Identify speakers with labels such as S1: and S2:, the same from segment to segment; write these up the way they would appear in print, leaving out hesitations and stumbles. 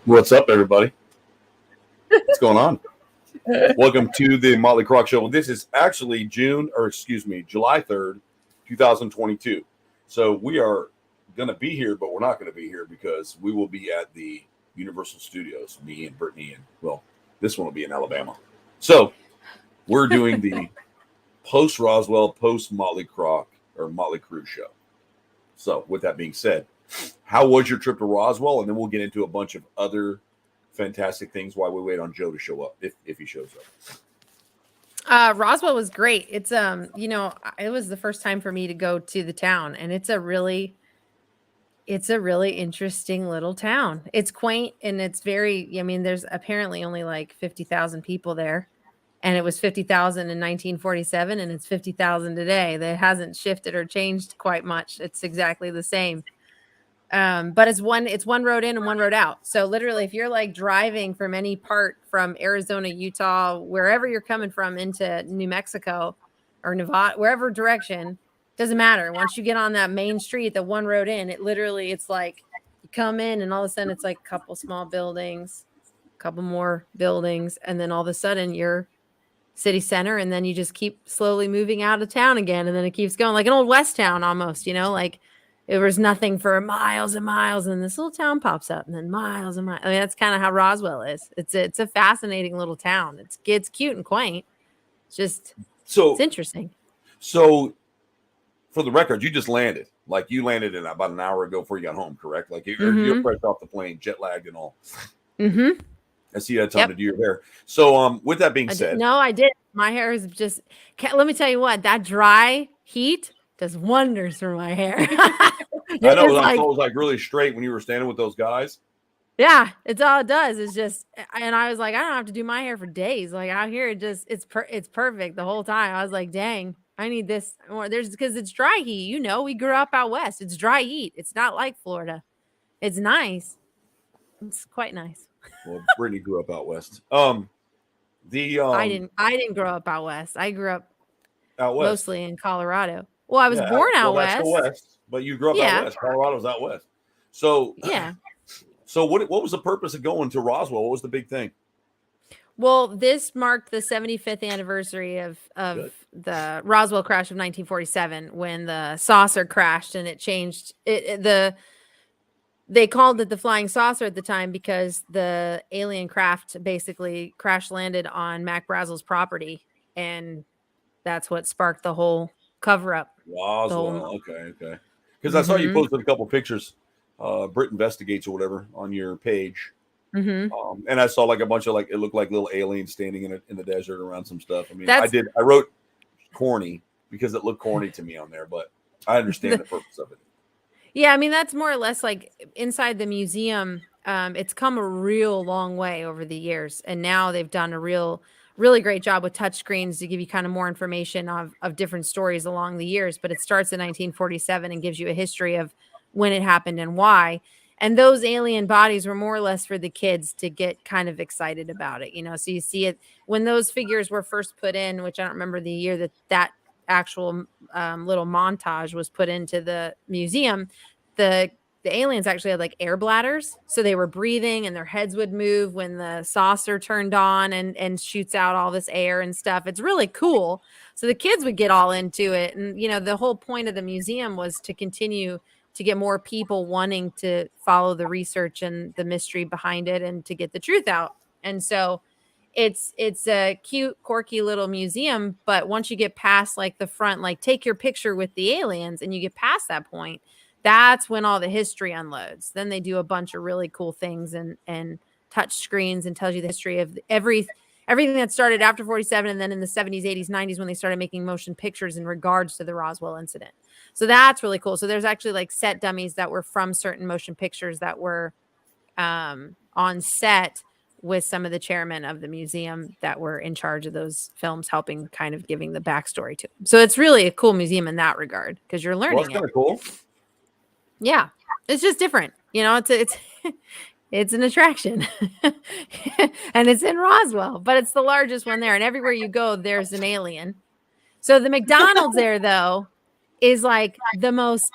S1: What's up, everybody? What's going on? Welcome to the Motley Croc Show. This is actually July 3rd, 2022. So we are going to be here, but we're not going to be here because we will be at the Universal Studios, me and Brittany, and this one will be in Alabama. So we're doing the post Roswell, post Motley Croc or Motley Crue show. So with that being said, how was your trip to Roswell? And then we'll get into a bunch of other fantastic things while we wait on Joe to show up, if he shows
S2: up. Roswell was great. It's it was the first time for me to go to the town, and it's a really interesting little town. It's quaint and it's there's apparently only like 50,000 people there, and it was 50,000 in 1947 and it's 50,000 today. That hasn't shifted or changed quite much. It's exactly the same. But it's one road in and one road out. So literally, if you're like driving from any part from Arizona, Utah, wherever you're coming from into New Mexico or Nevada, wherever direction, doesn't matter. Once you get on that main street, the one road in, it's like you come in and all of a sudden it's like a couple small buildings, a couple more buildings. And then all of a sudden you're city center, and then you just keep slowly moving out of town again. And then it keeps going like an old West town almost, like it was nothing for miles and miles, and this little town pops up, and then miles and miles. I mean, that's kind of how Roswell is. It's a fascinating little town. It's cute and quaint. It's interesting.
S1: So, for the record, you just landed. Like you landed in about an hour ago before you got home, correct? Like you're fresh off the plane, jet lagged and all.
S2: Mm-hmm.
S1: I see you had time to do your hair. So, with that being said,
S2: no, I did. My hair is just. Let me tell you what, that dry heat does wonders for my hair.
S1: I know it was like really straight when you were standing with those guys.
S2: Yeah, it's all it does. It's just, and I was like, I don't have to do my hair for days. Like out here, it's perfect the whole time. I was like, dang, I need this more. Because it's dry heat. We grew up out west. It's dry heat. It's not like Florida. It's nice. It's quite nice.
S1: Well, Brittany grew up out west.
S2: I didn't grow up out west. I grew up
S1: out west,
S2: mostly in Colorado. Well, I was born out west.
S1: But you grew up out west. Colorado's out west. So
S2: yeah.
S1: So what was the purpose of going to Roswell? What was the big thing?
S2: Well, this marked the 75th anniversary of the Roswell crash of 1947, when the saucer crashed, and it changed they called it the flying saucer at the time because the alien craft basically crash landed on Mac Brazel's property, and that's what sparked the whole cover up.
S1: Roswell. Okay. Because I saw you posted a couple pictures, Brit Investigates or whatever, on your page.
S2: Mm-hmm.
S1: And I saw like a bunch of it looked like little aliens standing in the desert around some stuff. I mean, I wrote corny because it looked corny to me on there, but I understand the purpose of it.
S2: Yeah, I mean, that's more or less like inside the museum. It's come a real long way over the years, and now they've done a really great job with touchscreens to give you kind of more information of different stories along the years. But it starts in 1947 and gives you a history of when it happened and why. And those alien bodies were more or less for the kids to get kind of excited about it, So you see it when those figures were first put in, which I don't remember the year that actual little montage was put into the museum. The aliens actually had like air bladders, so they were breathing and their heads would move when the saucer turned on and shoots out all this air and stuff. It's really cool. So the kids would get all into it, and the whole point of the museum was to continue to get more people wanting to follow the research and the mystery behind it and to get the truth out. And so it's a cute, quirky little museum, but once you get past like the front, like take your picture with the aliens, and you get past that point, that's when all the history unloads. Then they do a bunch of really cool things and touch screens and tells you the history of everything that started after 47, and then in the 70s, 80s, 90s when they started making motion pictures in regards to the Roswell incident. So that's really cool. So there's actually like set dummies that were from certain motion pictures that were on set with some of the chairmen of the museum that were in charge of those films, helping kind of giving the backstory to them. So it's really a cool museum in that regard because you're learning.
S1: Well, that's kind of cool.
S2: Yeah, it's just different. It's an attraction and it's in Roswell, but it's the largest one there. And everywhere you go, there's an alien. So the McDonald's there, though, is like the most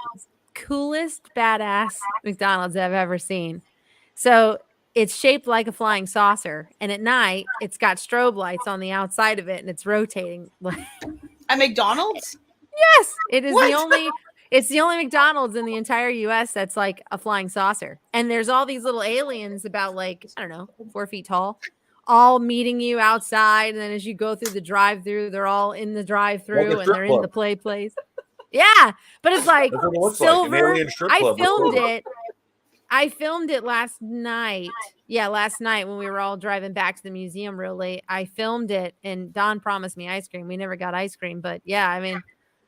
S2: coolest, badass McDonald's I've ever seen. So it's shaped like a flying saucer, and at night it's got strobe lights on the outside of it, and it's rotating.
S3: At McDonald's?
S2: Yes, it is the
S3: What?
S2: only. It's the only McDonald's in the entire U.S. that's like a flying saucer, and there's all these little aliens about like I don't know 4 feet tall, all meeting you outside, and then as you go through the drive-through, they're all in the drive-through
S1: Like a
S2: and they're
S1: strip
S2: in the
S1: club.
S2: play place. Yeah, but it's like
S1: That's what it looks like, an
S2: silver.
S1: alien strip
S2: I
S1: club with
S2: filmed
S1: silver.
S2: it. I filmed it last night. Yeah, last night when we were all driving back to the museum real late. I filmed it, and Don promised me ice cream. We never got ice cream, but yeah, I mean,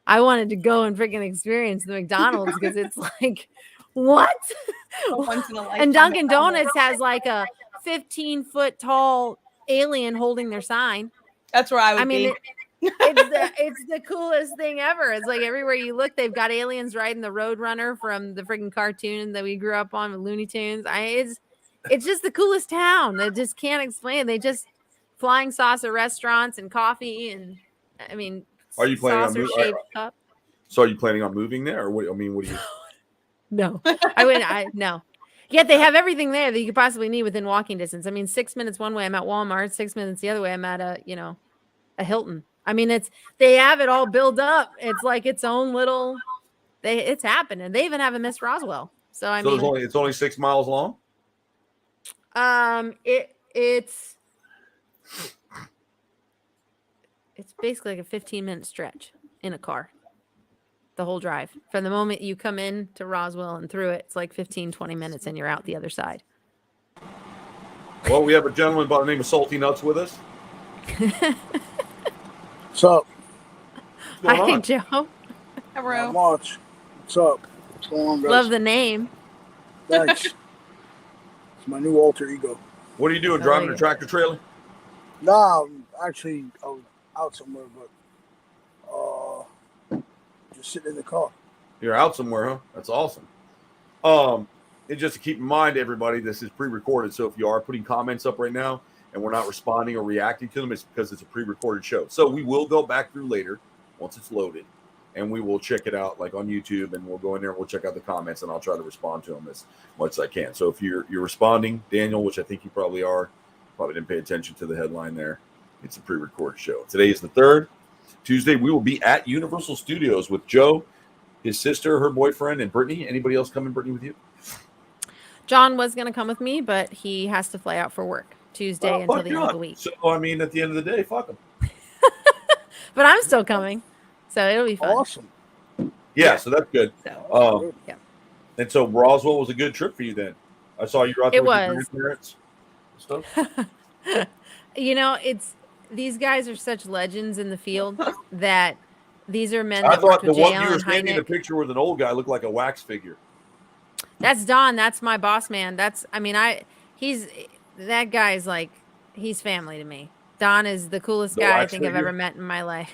S2: I wanted to go and freaking experience the McDonald's because it's like, what?
S3: A once in a lifetime
S2: And Dunkin'
S3: McDonald's.
S2: Donuts has like a 15-foot tall alien holding their sign.
S3: That's where I would
S2: I mean,
S3: be.
S2: it's the coolest thing ever. It's like everywhere you look, they've got aliens riding the Roadrunner from the freaking cartoon that we grew up on with Looney Tunes. It's just the coolest town. They just can't explain. They just flying saucer restaurants and coffee and I mean,
S1: Are you planning on
S2: saucer-shaped cup.
S1: So are you planning on moving there, or what? I mean, what do you?
S2: No, I wouldn't. No. Yet they have everything there that you could possibly need within walking distance. I mean, 6 minutes one way, I'm at Walmart. 6 minutes the other way, I'm at a Hilton. I mean, they have it all built up. It's like its own little. It's happening. They even have a Miss Roswell. So I mean,
S1: it's only 6 miles long.
S2: It's basically like a 15-minute stretch in a car. The whole drive from the moment you come in to Roswell and through it, it's like 15-20 minutes and you're out the other side.
S1: Well, we have a gentleman by the name of Salty Nuts with us.
S4: What's up?
S1: What's going
S2: Hi,
S1: on?
S2: Joe.
S4: Not
S3: Hello.
S4: much. What's up? What's going on, guys?
S2: Love the name.
S4: Thanks. It's my new alter ego.
S1: What are you doing?
S2: I
S1: Driving
S2: like
S1: a
S2: it.
S1: tractor trailer?
S4: Nah, actually, I was out somewhere, but just sitting in the car.
S1: You're out somewhere, huh? That's awesome. And just to keep in mind, everybody, this is pre-recorded. So if you are putting comments up right now and we're not responding or reacting to them, it's because it's a pre-recorded show. So we will go back through later once it's loaded, and we will check it out like on YouTube, and we'll go in there and we'll check out the comments, and I'll try to respond to them as much as I can. So if you're responding, Daniel, which I think you probably are, probably didn't pay attention to the headline there. It's a pre-recorded show. Today is the 3rd. Tuesday, we will be at Universal Studios with Joe, his sister, her boyfriend, and Brittany. Anybody else coming, Brittany, with you?
S2: John was going to come with me, but he has to fly out for work Tuesday
S1: Oh,
S2: until
S1: fuck
S2: the end of the week.
S1: So, I mean, at the end of the day, fuck them.
S2: But I'm still coming, so it'll be fun.
S4: Awesome.
S1: Yeah, so that's good.
S2: So,
S4: Good.
S1: And so Roswell was a good trip for you then. I saw you out there
S2: It
S1: with your
S2: was.
S1: grandparents and stuff.
S2: These guys are such legends in the field that these are men
S1: I
S2: that worked
S1: thought the
S2: with J.
S1: one you were
S2: Allen
S1: standing in the
S2: Hynek.
S1: picture with an old guy looked like a wax figure.
S2: That's Don. That's my boss man. That guy's like, he's family to me. Don is the coolest
S1: The
S2: guy I
S1: wax
S2: think I've
S1: figure?
S2: ever met in my life.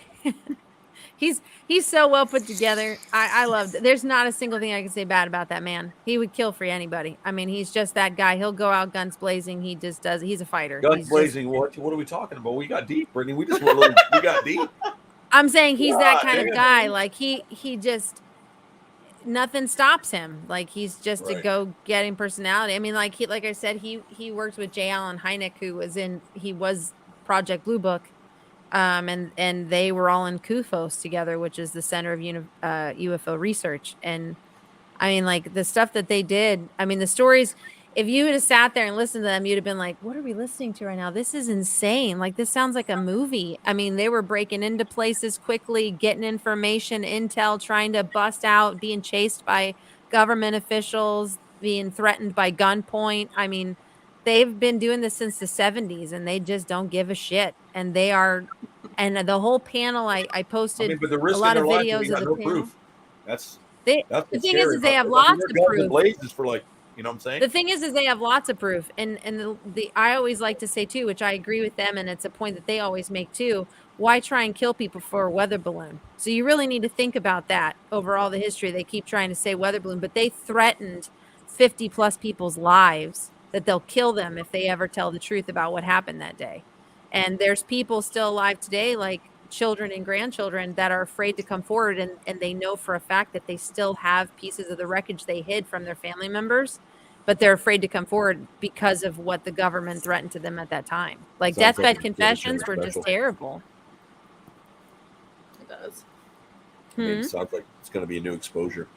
S2: He's so well put together. I love. There's not a single thing I can say bad about that man. He would kill for anybody. I mean, he's just that guy. He'll go out guns blazing. He just does. He's a fighter.
S1: Guns
S2: He's
S1: blazing. What are we talking about? We got deep, Brittany. We got deep.
S2: I'm saying he's that
S1: God
S2: kind
S1: damn.
S2: of guy. Like he just nothing stops him. Like he's just a
S1: Right.
S2: go-getting personality. I mean, like I said, he worked with J. Allen Hynek, who was Project Blue Book. And they were all in CUFOS together, which is the Center of UFO Research. And I mean, like the stuff that they did, I mean, the stories, if you would have sat there and listened to them, you'd have been like, what are we listening to right now? This is insane. Like, this sounds like a movie. I mean, they were breaking into places quickly, getting information, intel, trying to bust out, being chased by government officials, being threatened by gunpoint. I mean, they've been doing this since the 70s and they just don't give a shit. And and the whole panel, I posted
S1: I mean, but the
S2: a
S1: risk
S2: lot
S1: in
S2: of
S1: their life,
S2: videos
S1: we
S2: of
S1: got
S2: the
S1: no
S2: panel.
S1: proof. That's
S2: The
S1: what's
S2: thing
S1: scary
S2: is they have
S1: about it. I mean,
S2: lots of
S1: they're guns
S2: proof.
S1: and blazes for like, you know what I'm saying?
S2: The thing is they have lots of proof. And the I always like to say too, which I agree with them, and it's a point that they always make too, why try and kill people for a weather balloon? So you really need to think about that over all the history. They keep trying to say weather balloon, but they threatened 50 plus people's lives that they'll kill them if they ever tell the truth about what happened that day. And there's people still alive today, like children and grandchildren, that are afraid to come forward, and they know for a fact that they still have pieces of the wreckage they hid from their family members, but they're afraid to come forward because of what the government threatened to them at that time. Like
S1: Sounds like
S2: deathbed
S1: a
S2: confessions
S1: military
S2: were just
S1: special.
S2: terrible.
S3: It does.
S1: I mean, it sounds like it's going to be a new exposure.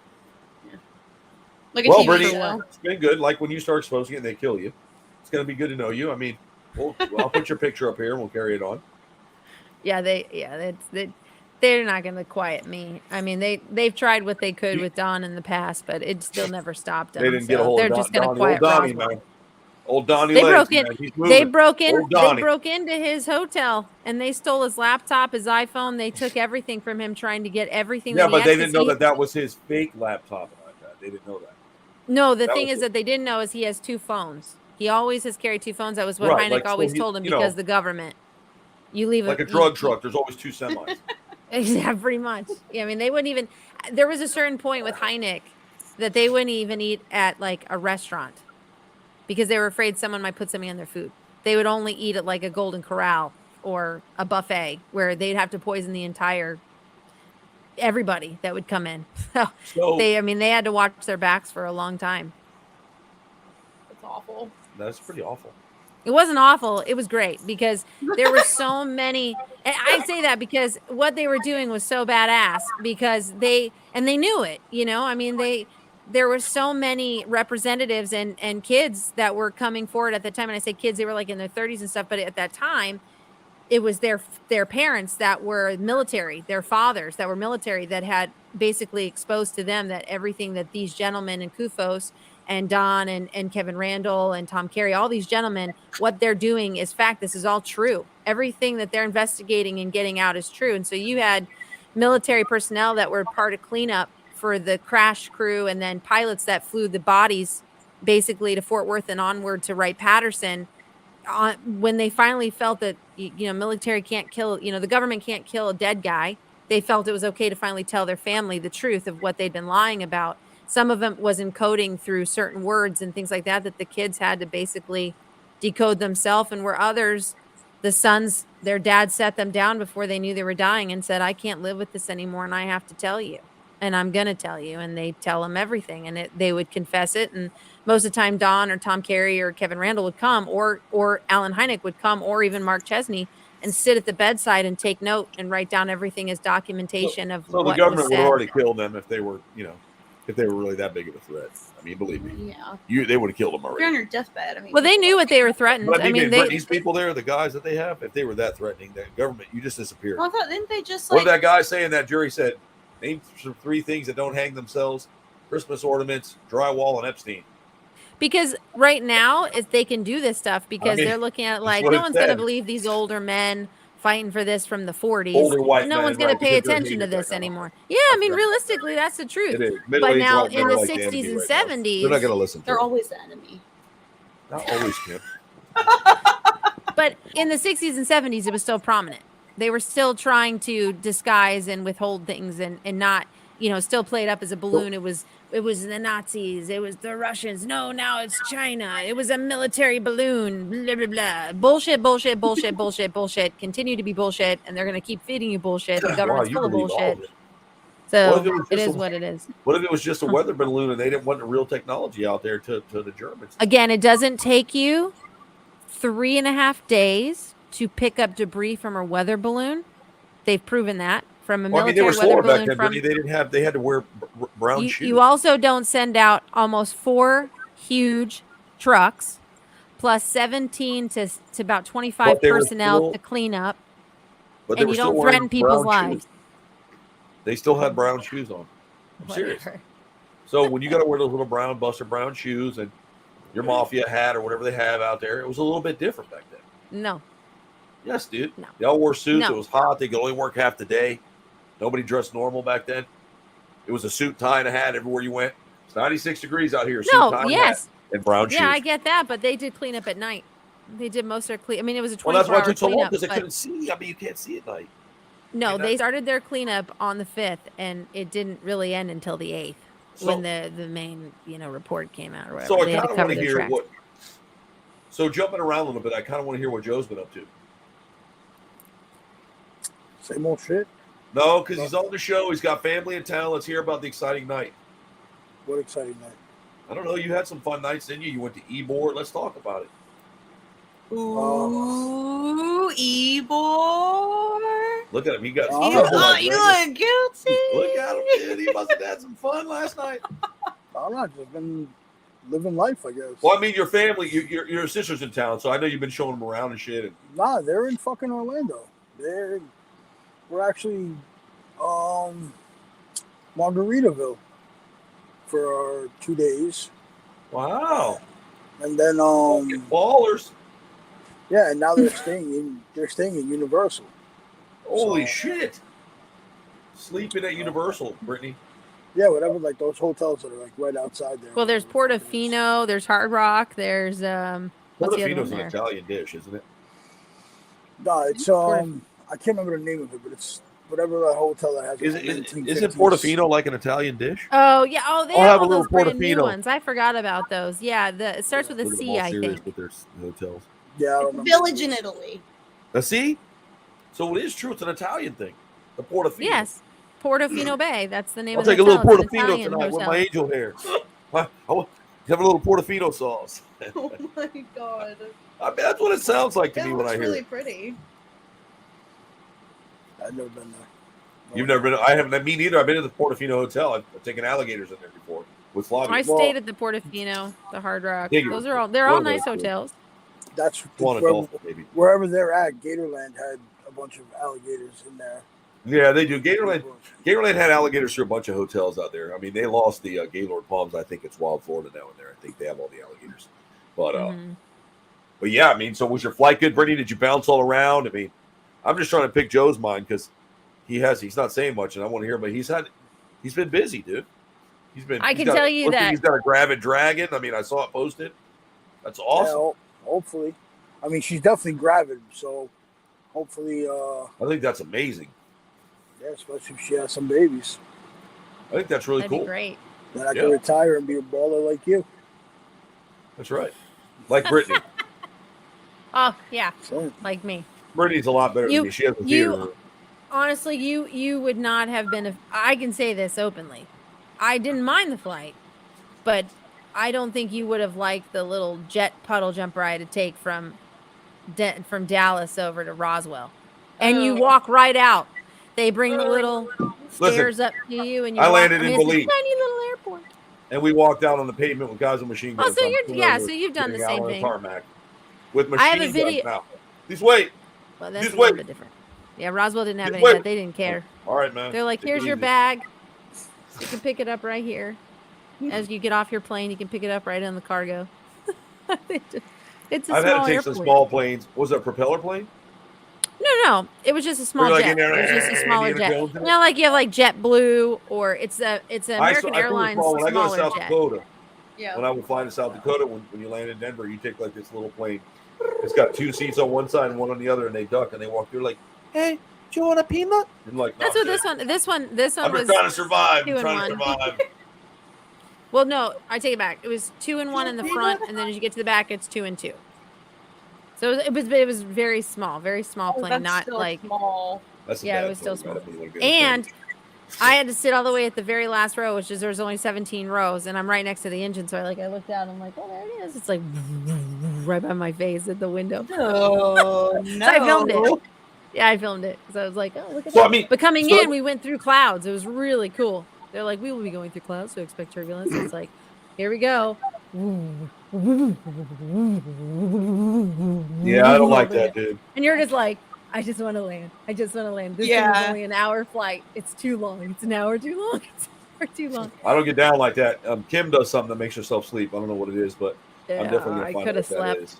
S3: Like a
S1: Well,
S3: TV
S1: Brittany,
S3: show.
S1: it's been good. Like when you start exposing it and they kill you, it's going to be good to know you. I mean, I'll put your picture up here and we'll carry it on.
S2: Yeah, they're not going to quiet me. I mean, they've tried what they could with Don in the past, but it still never stopped them.
S1: They didn't get a hold
S2: they're
S1: of
S2: just going to
S1: Donnie.
S2: quiet
S1: Old Donnie,
S2: Roswell.
S1: man. Old Donnie
S2: They
S1: Legs,
S2: broke in.
S1: man. He's
S2: They
S1: moving.
S2: broke in.
S1: Old
S2: They
S1: Donnie.
S2: broke into his hotel and they stole his laptop, his iPhone. They took everything from him, trying to get everything.
S1: Yeah,
S2: that he
S1: but
S2: had
S1: they
S2: 'cause
S1: didn't know
S2: he-
S1: that was his fake laptop like that. They didn't know that.
S2: No, the
S1: That
S2: thing
S1: was
S2: is
S1: it.
S2: that they didn't know is he has 2 phones. He always has carried 2 phones. That was what
S1: Right,
S2: Hynek
S1: like, so
S2: always
S1: he-
S2: told him
S1: you know,
S2: because the government. You leave
S1: Like a drug truck, there's always 2 semis.
S2: Yeah, pretty much. Yeah, I mean, they wouldn't even. There was a certain point with Hynek that they wouldn't even eat at like a restaurant because they were afraid someone might put something on their food. They would only eat at like a Golden Corral or a buffet where they'd have to poison the entire everybody that would come in. So they had to watch their backs for a long time.
S3: It's awful.
S1: That's pretty awful.
S2: It wasn't awful. It was great because there were so many. And I say that because what they were doing was so badass because they knew it, you know, I mean, there were so many representatives and kids that were coming forward at the time. And I say kids, they were like in their 30s and stuff. But at that time, it was their parents that were military, their fathers that were military that had basically exposed to them that everything that these gentlemen and Kufos and Don and Kevin Randall and Tom Carey, all these gentlemen, what they're doing is fact. This is all true. Everything that they're investigating and getting out is true. And so you had military personnel that were part of cleanup for the crash crew and then pilots that flew the bodies basically to Fort Worth and onward to Wright-Patterson. When they finally felt that, you know, military can't kill, you know, the government can't kill a dead guy, they felt it was okay to finally tell their family the truth of what they'd been lying about. Some of them was encoding through certain words and things like that the kids had to basically decode themselves, and where others, the sons, their dad set them down before they knew they were dying and said, I can't live with this anymore and I have to tell you. And I'm going to tell you. And they tell them everything and they would confess it. And most of the time, Don or Tom Carey or Kevin Randall would come or Alan Hynek would come or even Mark Chesney and sit at the bedside and take note and write down everything as documentation of what
S1: So the government
S2: was
S1: would
S2: said.
S1: have already killed them if they were, you know, if they were really that big of a threat. I mean, believe me,
S3: Yeah.
S1: they would have killed them
S3: If you're on
S1: already.
S3: your deathbed, I mean.
S2: Well, they knew what they were threatened.
S1: But
S2: I mean,
S1: these people there, the guys that they have, if they were that threatening, that government, you just disappeared.
S3: Well, I thought, didn't they just
S1: What
S3: like?
S1: did that guy say in that jury said? Name some 3 things that don't hang themselves: Christmas ornaments, drywall, and Epstein.
S2: because right now, if they can do this stuff, because
S1: mean,
S2: they're looking at it
S1: that's
S2: like
S1: what
S2: no
S1: it
S2: one's going to
S1: said.
S2: believe these older men fighting for this from the 40s.
S1: Older white
S2: No
S1: men,
S2: one's going
S1: right,
S2: to pay
S1: because they're
S2: attention to
S1: haters
S2: this
S1: right now.
S2: anymore. Yeah, I mean, realistically, that's the truth.
S1: It is.
S2: But
S1: Middle-aged
S2: now
S1: white men
S2: in
S1: are
S2: the
S1: like the
S2: 60s
S1: enemy
S2: and
S1: right now.
S2: 70s,
S1: They're not going to listen to
S3: They're
S1: them.
S3: always the enemy.
S1: Not always, Kim.
S2: but in the 60s and 70s, it was still prominent. They were still trying to disguise and withhold things and not, you know, still play it up as a balloon. It was the Nazis. It was the Russians. No, now it's China. It was a military balloon. Blah, blah, blah. Bullshit, bullshit, bullshit, bullshit, bullshit. Continue to be bullshit. And they're going to keep feeding you bullshit. The government's
S1: you
S2: full of
S1: believe all
S2: bullshit.
S1: of it.
S2: So
S1: What if it was
S2: it
S1: just
S2: is
S1: a-
S2: what it is.
S1: What if it was just a weather balloon and they didn't want the real technology out there to the Germans?
S2: Again, it doesn't take you 3.5 days to pick up debris from a weather balloon. They've proven that from a
S1: Well, I mean, they
S2: military
S1: were
S2: weather
S1: slower back
S2: balloon.
S1: then,
S2: From
S1: Brittany. They didn't have. They had to wear brown shoes.
S2: you also don't send out almost 4 huge trucks plus 17 to about 25
S1: But they were
S2: personnel
S1: still-
S2: to clean up,
S1: but they
S2: and
S1: were
S2: you
S1: still
S2: don't
S1: wearing
S2: threaten people's
S1: brown
S2: lives.
S1: shoes. They still had brown shoes on. I'm serious.
S2: Whatever.
S1: So when you got to wear those little brown Buster Brown shoes and your mafia hat or whatever they have out there, it was a little bit different back then.
S2: No,
S1: Yes, dude.
S2: No.
S1: They all wore suits.
S2: No.
S1: It was hot. They could only work half the day. Nobody dressed normal back then. It was a suit, tie, and a hat everywhere you went. It's 96 degrees out here. Suit, tie,
S2: no,
S1: and
S2: yes,
S1: hat, and brown shoes.
S2: yeah, I get that, but they did clean up at night. They did most of their clean. I mean, it was a
S1: Well, that's why it
S2: 24-hour
S1: took so long
S2: cleanup.
S1: because they
S2: but-
S1: couldn't see. I mean, you can't see at night.
S2: No,
S1: And
S2: they started their cleanup on the 5th, and it didn't really end until the 8th when the main report came out or whatever.
S1: So I
S2: They had
S1: kind
S2: to
S1: of
S2: cover
S1: want to
S2: their
S1: hear
S2: tracks.
S1: what. So jumping around a little bit, I kind of want to hear what Joe's been up to.
S4: Same old shit.
S1: No, because he's on the show. He's got family in town. Let's hear about the exciting night.
S4: What exciting night.
S1: I don't know. You had some fun nights, didn't you? You went to Ybor. Let's talk about it.
S3: Ooh, Ebor.
S1: Look at him. He got.
S4: Oh,
S3: You look guilty.
S1: Look at him, dude. He must have had some fun last night.
S4: I'm not just been living life, I guess.
S1: Well, I mean, your family, your sister's in town, so I know you've been showing them around and shit. And
S4: Nah, they're in fucking Orlando. We're actually Margaritaville for 2 days,
S1: wow,
S4: and then
S1: ballers!
S4: yeah, and now they're staying in Universal.
S1: Holy
S4: So-
S1: shit! Sleeping at Universal, Brittany.
S4: Yeah, whatever, like those hotels that are like right outside there.
S2: Well, there's Portofino, there's Hard Rock, there's what's the other one
S1: Portofino's an
S2: there?
S1: Italian dish, isn't it?
S4: No, it's I can't remember the name of it, but it's whatever the hotel that has.
S1: Isn't Portofino like an Italian dish?
S2: Oh yeah. Oh, they
S1: I'll
S2: have
S1: have a
S2: all those
S1: little
S2: brand new
S1: Portofino.
S2: ones. I forgot about those. Yeah, it starts with a
S1: Look at them
S2: C,
S1: all
S2: I
S1: serious
S2: think.
S1: with their hotels.
S4: Yeah, I don't
S3: It's a
S4: remember.
S3: village in Italy.
S1: See, so it is true. It's an Italian thing. The Portofino.
S2: Yes, Portofino Bay. That's the name
S1: I'll
S2: of the
S1: take a little
S2: hotel. It's an
S1: Portofino
S2: Italian
S1: tonight with
S2: hotel.
S1: my angel hair. I want to have a little Portofino sauce.
S3: Oh my god.
S1: I mean, that's what it sounds like to
S3: That
S1: me when I
S3: looks
S1: hear
S3: really
S1: it.
S3: pretty.
S4: I've never been there.
S1: You've never been? I haven't. Me neither. I've been to the Portofino Hotel. I've taken alligators in there before with flogging.
S2: I stayed at the Portofino, the Hard Rock.
S1: Yeah,
S2: Those are all. They're all
S1: one of
S2: nice
S1: those two.
S2: hotels.
S4: That's
S1: One
S4: wherever,
S1: adult, maybe.
S4: wherever they're at. Gatorland had a bunch of alligators in there.
S1: Yeah, they do. Gatorland had alligators through a bunch of hotels out there. I mean, they lost the Gaylord Palms. I think it's Wild Florida now in there. I think they have all the alligators. But
S2: Mhm.
S1: but yeah, I mean, so was your flight good, Brittany? Did you bounce all around? I mean, I'm just trying to pick Joe's mind because he's not saying much, and I want to hear, but he's been busy, dude.
S2: I can tell you that-
S1: he's got a gravid dragon. I mean, I saw it posted. That's awesome.
S4: Yeah, hopefully. I mean, she's definitely gravid, so hopefully,
S1: I think that's amazing.
S4: yeah, especially if she has some babies.
S1: I think that's really
S2: That'd
S1: cool.
S2: be great.
S4: Then I
S1: Yeah.
S4: can retire and be a baller like you.
S1: That's right. Like Brittany.
S2: Oh yeah,
S4: So,
S2: like me.
S1: Brittany's a lot better
S2: You-
S1: than me. She has a
S2: you-
S1: theater.
S2: Honestly, you would not have been. I can say this openly. I didn't mind the flight, but I don't think you would have liked the little jet puddle jumper I had to take from Dallas over to Roswell, and you
S3: Oh.
S2: walk right out. They bring the little stairs up to you, and you.
S1: I
S2: walk-
S1: landed in
S2: it's a
S1: Belize.
S2: tiny little airport.
S1: And we walked out on the pavement with guys with machine
S2: Oh,
S1: guns.
S2: so
S1: on,
S2: you're-
S1: pulling
S2: yeah,
S1: over,
S2: so you've done the
S1: getting out
S2: same
S1: on
S2: thing.
S1: Tarmac with
S2: I
S1: machine
S2: have a
S1: guns
S2: video-
S1: now. Please wait.
S2: Well, that's
S1: Just
S2: a little
S1: wait.
S2: bit different. Yeah, Roswell didn't have
S1: Just
S2: any
S1: wait.
S2: of that. They didn't care.
S1: All right, man.
S2: They're like,
S1: Take it
S2: here's your
S1: easy.
S2: bag. You can pick it up right here. As you get off your plane, you can pick it up right on the cargo. It's a
S1: I've had
S2: small
S1: to take
S2: airport.
S1: some small planes. Was it a propeller plane?
S2: No. It was just a small
S1: Were you like
S2: jet.
S1: in there,
S2: It was just a smaller
S1: Indiana
S2: jet.
S1: Jones in
S2: You
S1: it?
S2: know, like you have like JetBlue or it's an
S1: I
S2: American
S1: flew
S2: Airlines
S1: small. When I go to
S2: smaller
S1: South
S2: jet.
S1: Dakota,
S3: Yeah.
S1: when I would fly to South Dakota, when you land in Denver, you take like this little plane. It's got two seats on one side and one on the other, and they duck and they walk through like, "Hey, do you want a peanut?" And like,
S2: That's
S1: "No,
S2: what this
S1: I'm
S2: one.
S1: good.
S2: This one
S1: I'm
S2: was.
S1: just trying to survive.
S2: two
S1: I'm
S2: in
S1: trying to
S2: one.
S1: survive.
S2: Well, no, I take it back. It was 2 and 1 in the front, and then as you get to the back, it's 2 and 2. So it was very small
S3: Oh,
S2: plane,
S3: that's
S2: not
S3: still
S2: like.
S3: small.
S1: That's a
S2: Yeah, it
S1: bad
S2: was still
S1: feeling, man,
S2: small.
S1: if you wanna be on a
S2: And
S1: plane.
S2: I had to sit all the way at the very last row, which is there was only 17 rows, and I'm right next to the engine. So I looked down, I'm like, oh, there it is. It's like right by my face at the window.
S3: Oh no!
S2: So I filmed it. Yeah, I filmed it. So I was like, oh, look at
S1: So,
S2: that.
S1: I mean,
S2: But coming
S1: so-
S2: in, we went through clouds. It was really cool. They're like, we will be going through clouds, so expect turbulence. It's like, here we go.
S1: Yeah, I don't like that, dude.
S2: And you're just like, I just want to land. I just want to land. This thing
S3: Yeah.
S2: is only an hour flight. It's too long. It's an hour too long. It's an hour too long.
S1: I don't get down like that. Kim does something that makes herself sleep. I don't know what it is, but
S2: Yeah,
S1: I'm definitely
S2: I
S1: gonna find
S2: could
S1: out
S2: have
S1: what that
S2: slept.
S1: is.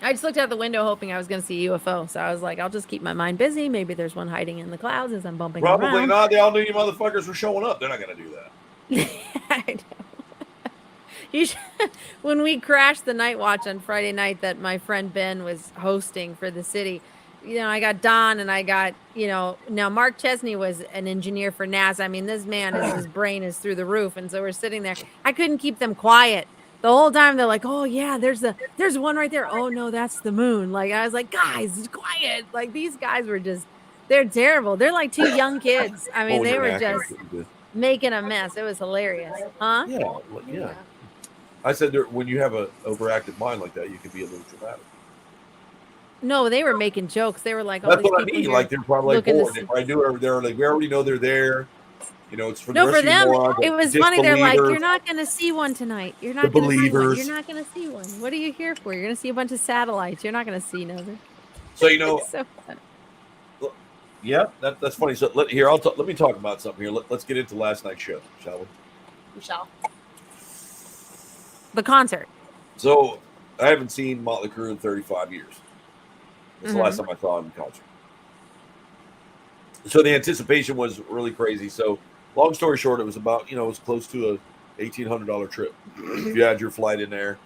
S2: I just looked out the window hoping I was going to see a UFO. So I was like, I'll just keep my mind busy. Maybe there's one hiding in the clouds as I'm bumping
S1: Probably
S2: around.
S1: not. They all knew you motherfuckers were showing up. They're not gonna do that.
S2: I know. You should, when we crashed the night watch on Friday night that my friend Ben was hosting for the city, you know, I got Don and I got, you know, now Mark Chesney was an engineer for NASA. I mean, this man his brain is through the roof. And so we're sitting there. I couldn't keep them quiet. The whole time they're like, oh yeah, there's one right there. Oh no, that's the moon. Like I was like, guys, quiet. Like these guys were they're terrible. They're like two young kids. I mean,
S1: Oh,
S2: they
S1: you're
S2: were
S1: an actor.
S2: just, making a mess. It was hilarious, huh?
S1: Yeah, yeah. I said when you have an overactive mind like that, you can be a little dramatic.
S2: No, they were making jokes. They were like, all
S1: That's
S2: these
S1: what I
S2: people
S1: mean.
S2: here
S1: Like they're probably like
S2: looking to
S1: bored.
S2: see.
S1: If I do it, they're like, we already know they're there. You know, it's for the
S2: No,
S1: rest
S2: for
S1: of you
S2: them,
S1: morons,
S2: it
S1: like,
S2: was funny. They're like,
S1: disbelievers,
S2: you're not going to see one tonight. You're
S1: the
S2: not going to see one.
S1: believers.
S2: You're not going to see one. What are you here for? You're going to see a bunch of satellites. You're not going to see nothing.
S1: So you know,
S2: So funny.
S1: yeah, that's funny. So let me talk about something here. Let's get into last night's show, shall we?
S3: We shall.
S2: The concert.
S1: So I haven't seen Motley Crue in 35 years. That's the last
S2: Mm-hmm.
S1: time I saw him in concert. So the anticipation was really crazy. So long story short, it was about, it was close to a $1,800 trip. If you had your flight in there,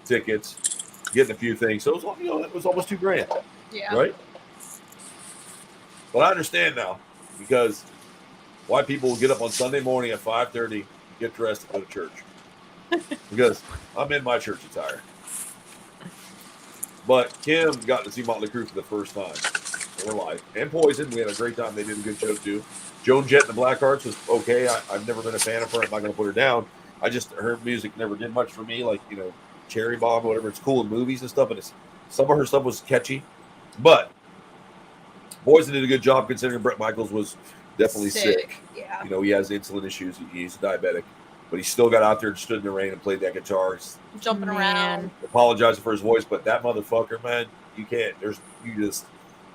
S1: tickets, getting a few things. So it was, it was almost $2,000,
S3: Yeah.
S1: right? But I understand now because why people will get up on Sunday morning at 5:30, get dressed, and go to church. Because I'm in my church attire. But Kim got to see Motley Crue for the first time in her life. And Poison, we had a great time. They did a good show too. Joan Jett and the Blackhearts was okay. I've never been a fan of her. I'm not going to put her down. Her music never did much for me. Like, Cherry Bomb, whatever. It's cool in movies and stuff. And some of her stuff was catchy. But Poison did a good job considering Bret Michaels was definitely sick.
S3: Yeah.
S1: He has insulin issues. He's diabetic. But he still got out there and stood in the rain and played that guitar.
S3: Jumping around.
S1: Apologizing for his voice, but that motherfucker, man, you can't.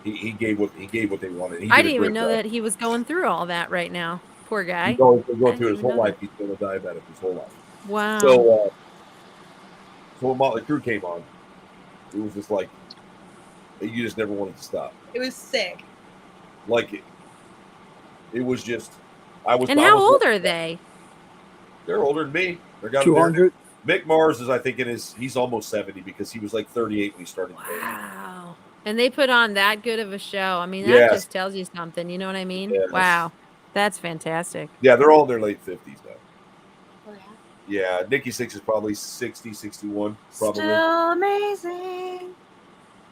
S1: He gave what they wanted.
S2: I didn't even know that he was going through all that right now. Poor guy.
S1: He's going through his whole life. He's been a diabetic his whole life.
S2: Wow.
S1: So when Motley Crue came on, it was just like you just never wanted to stop.
S3: It was sick.
S1: Like it was just.
S2: And how old are they?
S1: They're older than me. They're got
S4: 200.
S1: Mick Mars is, I think, he's almost 70 because he was like 38 when he started.
S2: Wow. And they put on that good of a show. I mean, that just tells you something. You know what I mean?
S1: Yes.
S2: Wow. That's fantastic.
S1: Yeah, they're all in their late 50s now.
S3: Oh, yeah.
S1: Yeah, Nikki Sixx is probably 60, 61, probably.
S3: Still amazing.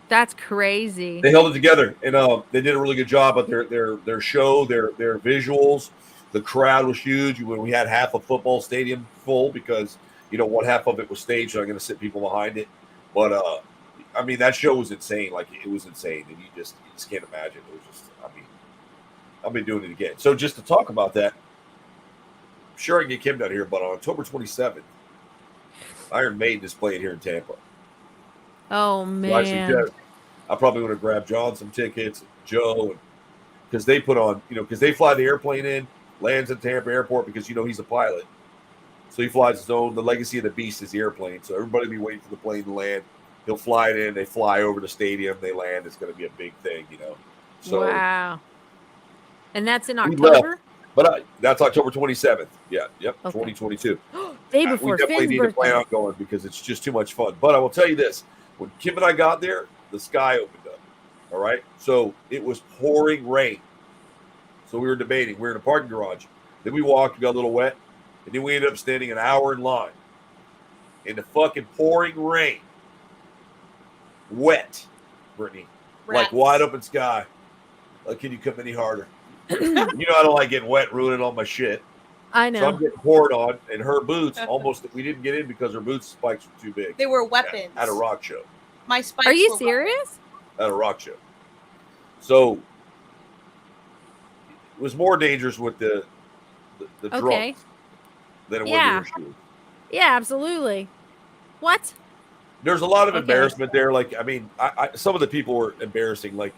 S2: That's crazy.
S1: They held it together, and they did a really good job. But their show, their visuals, the crowd was huge. When we had half a football stadium full because one half of it was staged, so I'm going to sit people behind it. But I mean, that show was insane. Like it was insane, and you just can't imagine. It was just, I'll be doing it again. So just to talk about that, I'm sure I can get Kim down here, but on October 27th, Iron Maiden is playing here in Tampa.
S2: Oh, man.
S1: So I probably would have grabbed John some tickets, Joe, because they put on, because they fly the airplane in, lands at Tampa Airport because, he's a pilot. So he flies his own. The Legacy of the Beast is the airplane. So everybody will be waiting for the plane to land. He'll fly it in. They fly over the stadium. They land. It's going to be a big thing, So,
S2: wow. And that's in October?
S1: But that's October 27th. Yeah. Yep.
S2: Okay.
S1: 2022.
S2: Day before
S1: we definitely
S2: Finn's
S1: need to plan
S2: birthday.
S1: on going because it's just too much fun. But I will tell you this. When Kim and I got there, the sky opened up. All right? So it was pouring rain. So we were debating. We were in a parking garage. Then we walked. We got a little wet. And then we ended up standing an hour in line in the fucking pouring rain. Wet, Brittany.
S3: Rats.
S1: Like wide open sky. Like, can you come any harder? I don't like getting wet, ruining all my shit.
S2: I know.
S1: So I'm getting poured on, and her boots we didn't get in because her boots spikes were too big.
S3: They were weapons.
S1: At a rock show.
S3: My spikes.
S2: Are you
S3: were
S2: serious?
S1: At a rock show. So it was more dangerous with the
S2: Okay.
S1: drums than it was
S2: Yeah.
S1: with her shoes.
S2: Yeah, absolutely. What?
S1: There's a lot of
S2: Okay.
S1: embarrassment there. Like, I mean, some of the people were embarrassing. Like,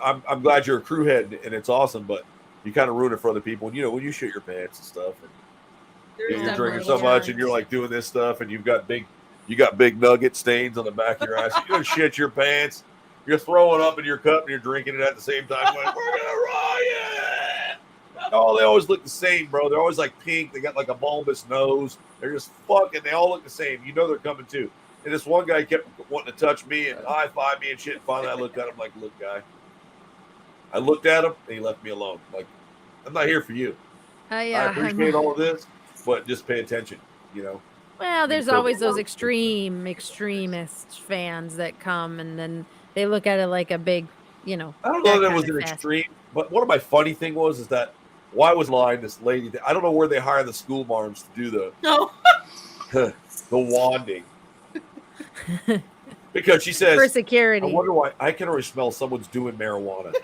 S1: I'm glad you're a crew head and it's awesome, but you kind of ruin it for other people. And when you shit your pants and stuff, and
S3: There's
S1: you're
S3: definitely
S1: drinking so much, and you're like doing this stuff, and you got big nugget stains on the back of your ass. You don't shit your pants. You're throwing up in your cup and you're drinking it at the same time. Going, we're gonna riot! Oh, they always look the same, bro. They're always like pink. They got like a bulbous nose. They're just fucking. They all look the same. They're coming too. And this one guy kept wanting to touch me and high five me and shit. And finally, I looked at him like, "Look, guy." I looked at him and he left me alone. Like, I'm not here for you.
S2: Yeah.
S1: I appreciate all of this, but just pay attention.
S2: Well, there's always those extremist fans that come and then they look at it like a big,
S1: I don't know that it was an extreme, but one of my funny thing was that Why was lying this lady? I don't know where they hire the school marms to do
S3: No.
S1: the wanding. Because she says,
S2: For security.
S1: I wonder why I can already smell someone's doing marijuana.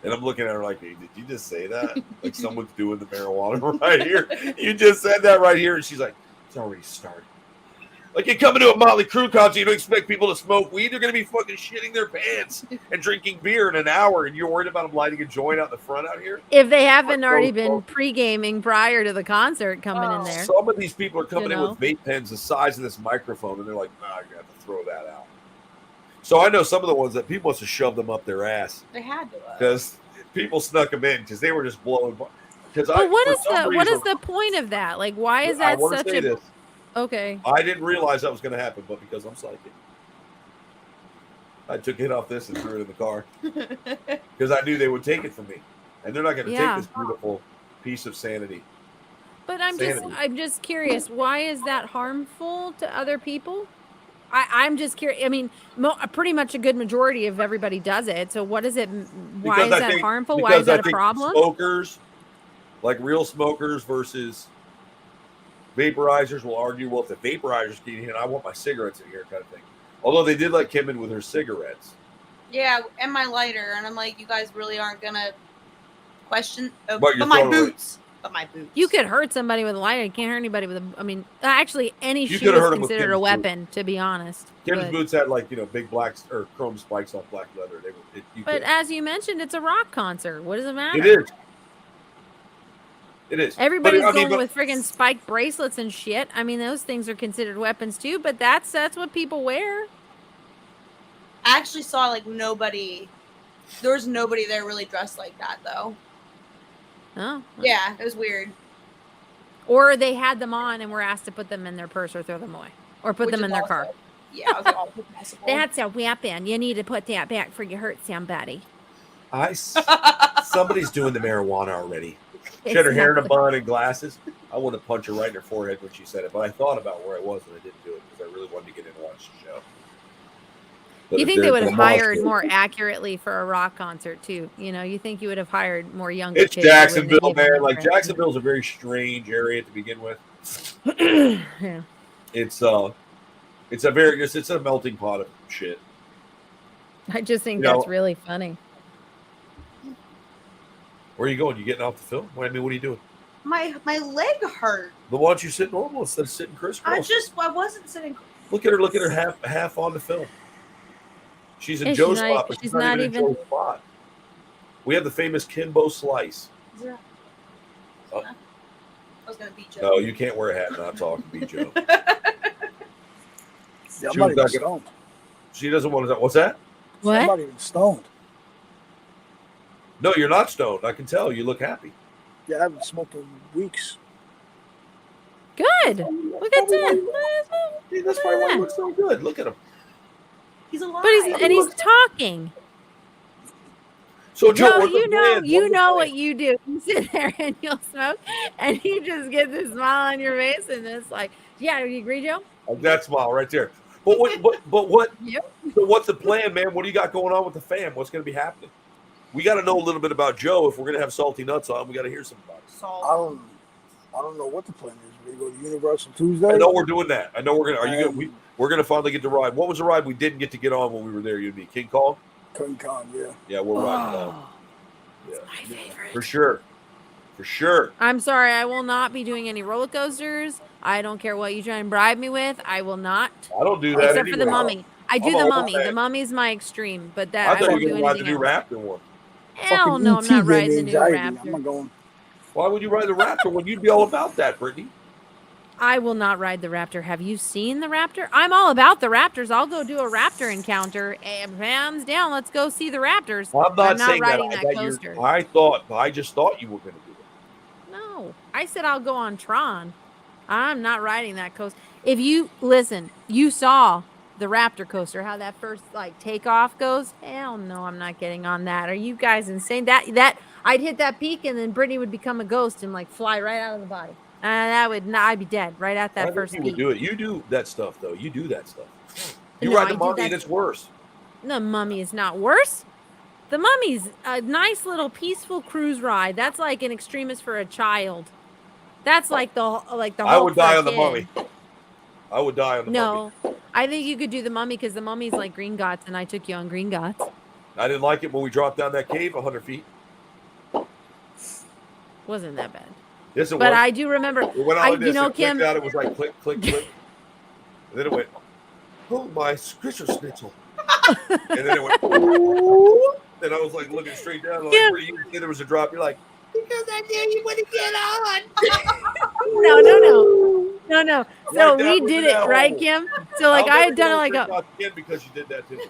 S1: And I'm looking at her like, hey, did you just say that? Like someone's doing the marijuana right here. You just said that right here. And she's like, it's already started. Like you come into a Motley Crue concert, you don't expect people to smoke weed. They're going to be fucking shitting their pants and drinking beer in an hour. And you're worried about them lighting a joint out in the front out here?
S2: If they haven't already been pre-gaming prior to the concert coming in there.
S1: Some of these people are coming in with vape pens the size of this microphone. And they're like, nah, you're going to have to throw that out. So I know some of the ones that people must have shoved them up their ass.
S3: They had to.
S1: Because people snuck them in because they were just blowing.
S2: But what is the point of that? Like, why is that such a...
S1: This.
S2: Okay.
S1: I didn't realize that was going to happen, but because I'm psychic, I took it off this and threw it in the car because I knew they would take it from me, and they're not going to take this beautiful piece of sanity.
S2: But I'm just curious. Why is that harmful to other people? I'm just curious. I mean, pretty much a good majority of everybody does it. So what is it? Why is that harmful? Why is that a problem?
S1: Smokers, like real smokers versus vaporizers, will argue, well, if the vaporizers get in here, I want my cigarettes in here, kind of thing. Although they did let Kim in with her cigarettes.
S3: Yeah, and my lighter, and I'm like, you guys really aren't gonna question. But
S1: my boots.
S3: But my boots.
S2: You could hurt somebody with a lighter. You can't hurt anybody with a. I mean, actually, any shoe is considered a weapon. To be honest,
S1: Kim's boots had big black or chrome spikes on black leather.
S2: But as you mentioned, it's a rock concert. What does it matter?
S1: It is. It is.
S2: Everybody's going with friggin' spiked bracelets and shit. I mean, those things are considered weapons too. But that's what people wear.
S3: I actually saw nobody. There was nobody there really dressed like that though.
S2: Oh.
S3: Yeah, it was weird.
S2: Or they had them on and were asked to put them in their purse or throw them away. Or put them in their car.
S3: Yeah, it was all possible.
S2: That's a weapon. You need to put that back before you hurt somebody.
S1: Somebody's doing the marijuana already. She had her hair in a bun and glasses. I wanted to punch her right in her forehead when she said it, but I thought about where I was and I didn't do it because I really wanted to get in and watch the show. But
S2: you think they would have hired more accurately for a rock concert too? You think you would have hired more younger
S1: kids.
S2: It's
S1: Jacksonville, man. Like Jacksonville's a very strange area to begin with.
S2: Yeah.
S1: It's a melting pot of shit.
S2: I just think that's really funny.
S1: Where are you going? You getting off the film? What are you doing?
S3: My leg hurt.
S1: But why don't you sit normal instead of sitting crisscross?
S3: I wasn't sitting.
S1: Look at her half on the film. She's in Joe's spot, but she's not even in Joe's spot. We have the famous Kimbo slice.
S3: I was gonna beat Joe.
S1: No, you can't wear a hat and not talk and beat Joe.
S4: I'm not even stoned.
S1: She doesn't want to. What's that?
S2: What?
S4: I'm not even stoned.
S1: No, you're not stoned. I can tell. You look happy.
S4: Yeah, I haven't smoked in weeks.
S2: Good. Look at that.
S1: That's probably why he looks so good. Look at him.
S3: He's alive.
S2: But he's talking.
S1: So Joe,
S2: no, you know what you do. You sit there and you'll smoke, and you just get this smile on your face, and it's like, yeah, do you agree, Joe?
S1: That smile right there. But what?
S2: Yep.
S1: So what's the plan, man? What do you got going on with the fam? What's going to be happening? We got to know a little bit about Joe. If we're going to have salty nuts on, we got to hear some about it.
S4: I don't know what the plan is. We go to Universal Tuesday.
S1: I know we're doing that. I know we're going to. We're going to finally get to ride. What was the ride we didn't get to get on when we were there? You and me, King Kong.
S4: King Kong, yeah.
S1: Yeah, we're riding on. Yeah,
S2: my favorite.
S1: For sure.
S2: I'm sorry, I will not be doing any roller coasters. I don't care what you try and bribe me with. I will not.
S1: I don't do that.
S2: Except for the mummy. I do the mummy. The mummy's my extreme, but that I won't do anything else. I thought you were going to ride the new
S1: Raptor one.
S2: Hell no, I'm not riding the new Raptor.
S4: I'm not going.
S1: Why would you ride the Raptor when you'd be all about that, Brittany?
S2: I will not ride the Raptor. Have you seen the Raptor? I'm all about the Raptors. I'll go do a Raptor encounter. And hands down, let's go see the Raptors.
S1: Well, I'm not saying
S2: riding that coaster.
S1: I just thought you were going to do it.
S2: No, I said I'll go on Tron. I'm not riding that coaster. If you listen, you saw the Raptor coaster, how that first takeoff goes. Hell no, I'm not getting on that. Are you guys insane? That I'd hit that peak and then Brittany would become a ghost and fly right out of the body. I'd be dead right at that first peak.
S1: Would do it. You do that stuff though. You ride the mummy and it's worse.
S2: The mummy is not worse. The Mummy's a nice little peaceful cruise ride. That's like an extremist for a child. That's like the
S1: I would die on the Mummy. I would die on the Mummy.
S2: No, I think you could do the Mummy because the Mummy's like Green Gots, and I took you on Green Gots.
S1: I didn't like it when we dropped down that cave 100 feet.
S2: Wasn't that bad.
S1: Yes, it was.
S2: But I do remember.
S1: It went out like this, it
S2: Kim.
S1: clicked out, it was like click, click, click. And then it went, oh, my scritchel schnitzel. And then it went, ooh. And I was like looking straight down. Like, where you say there was a drop? You're like, because I knew you wouldn't get
S2: No.
S1: on.
S2: So we did it, right, Kim? So like I had done it like
S1: because you did that to me.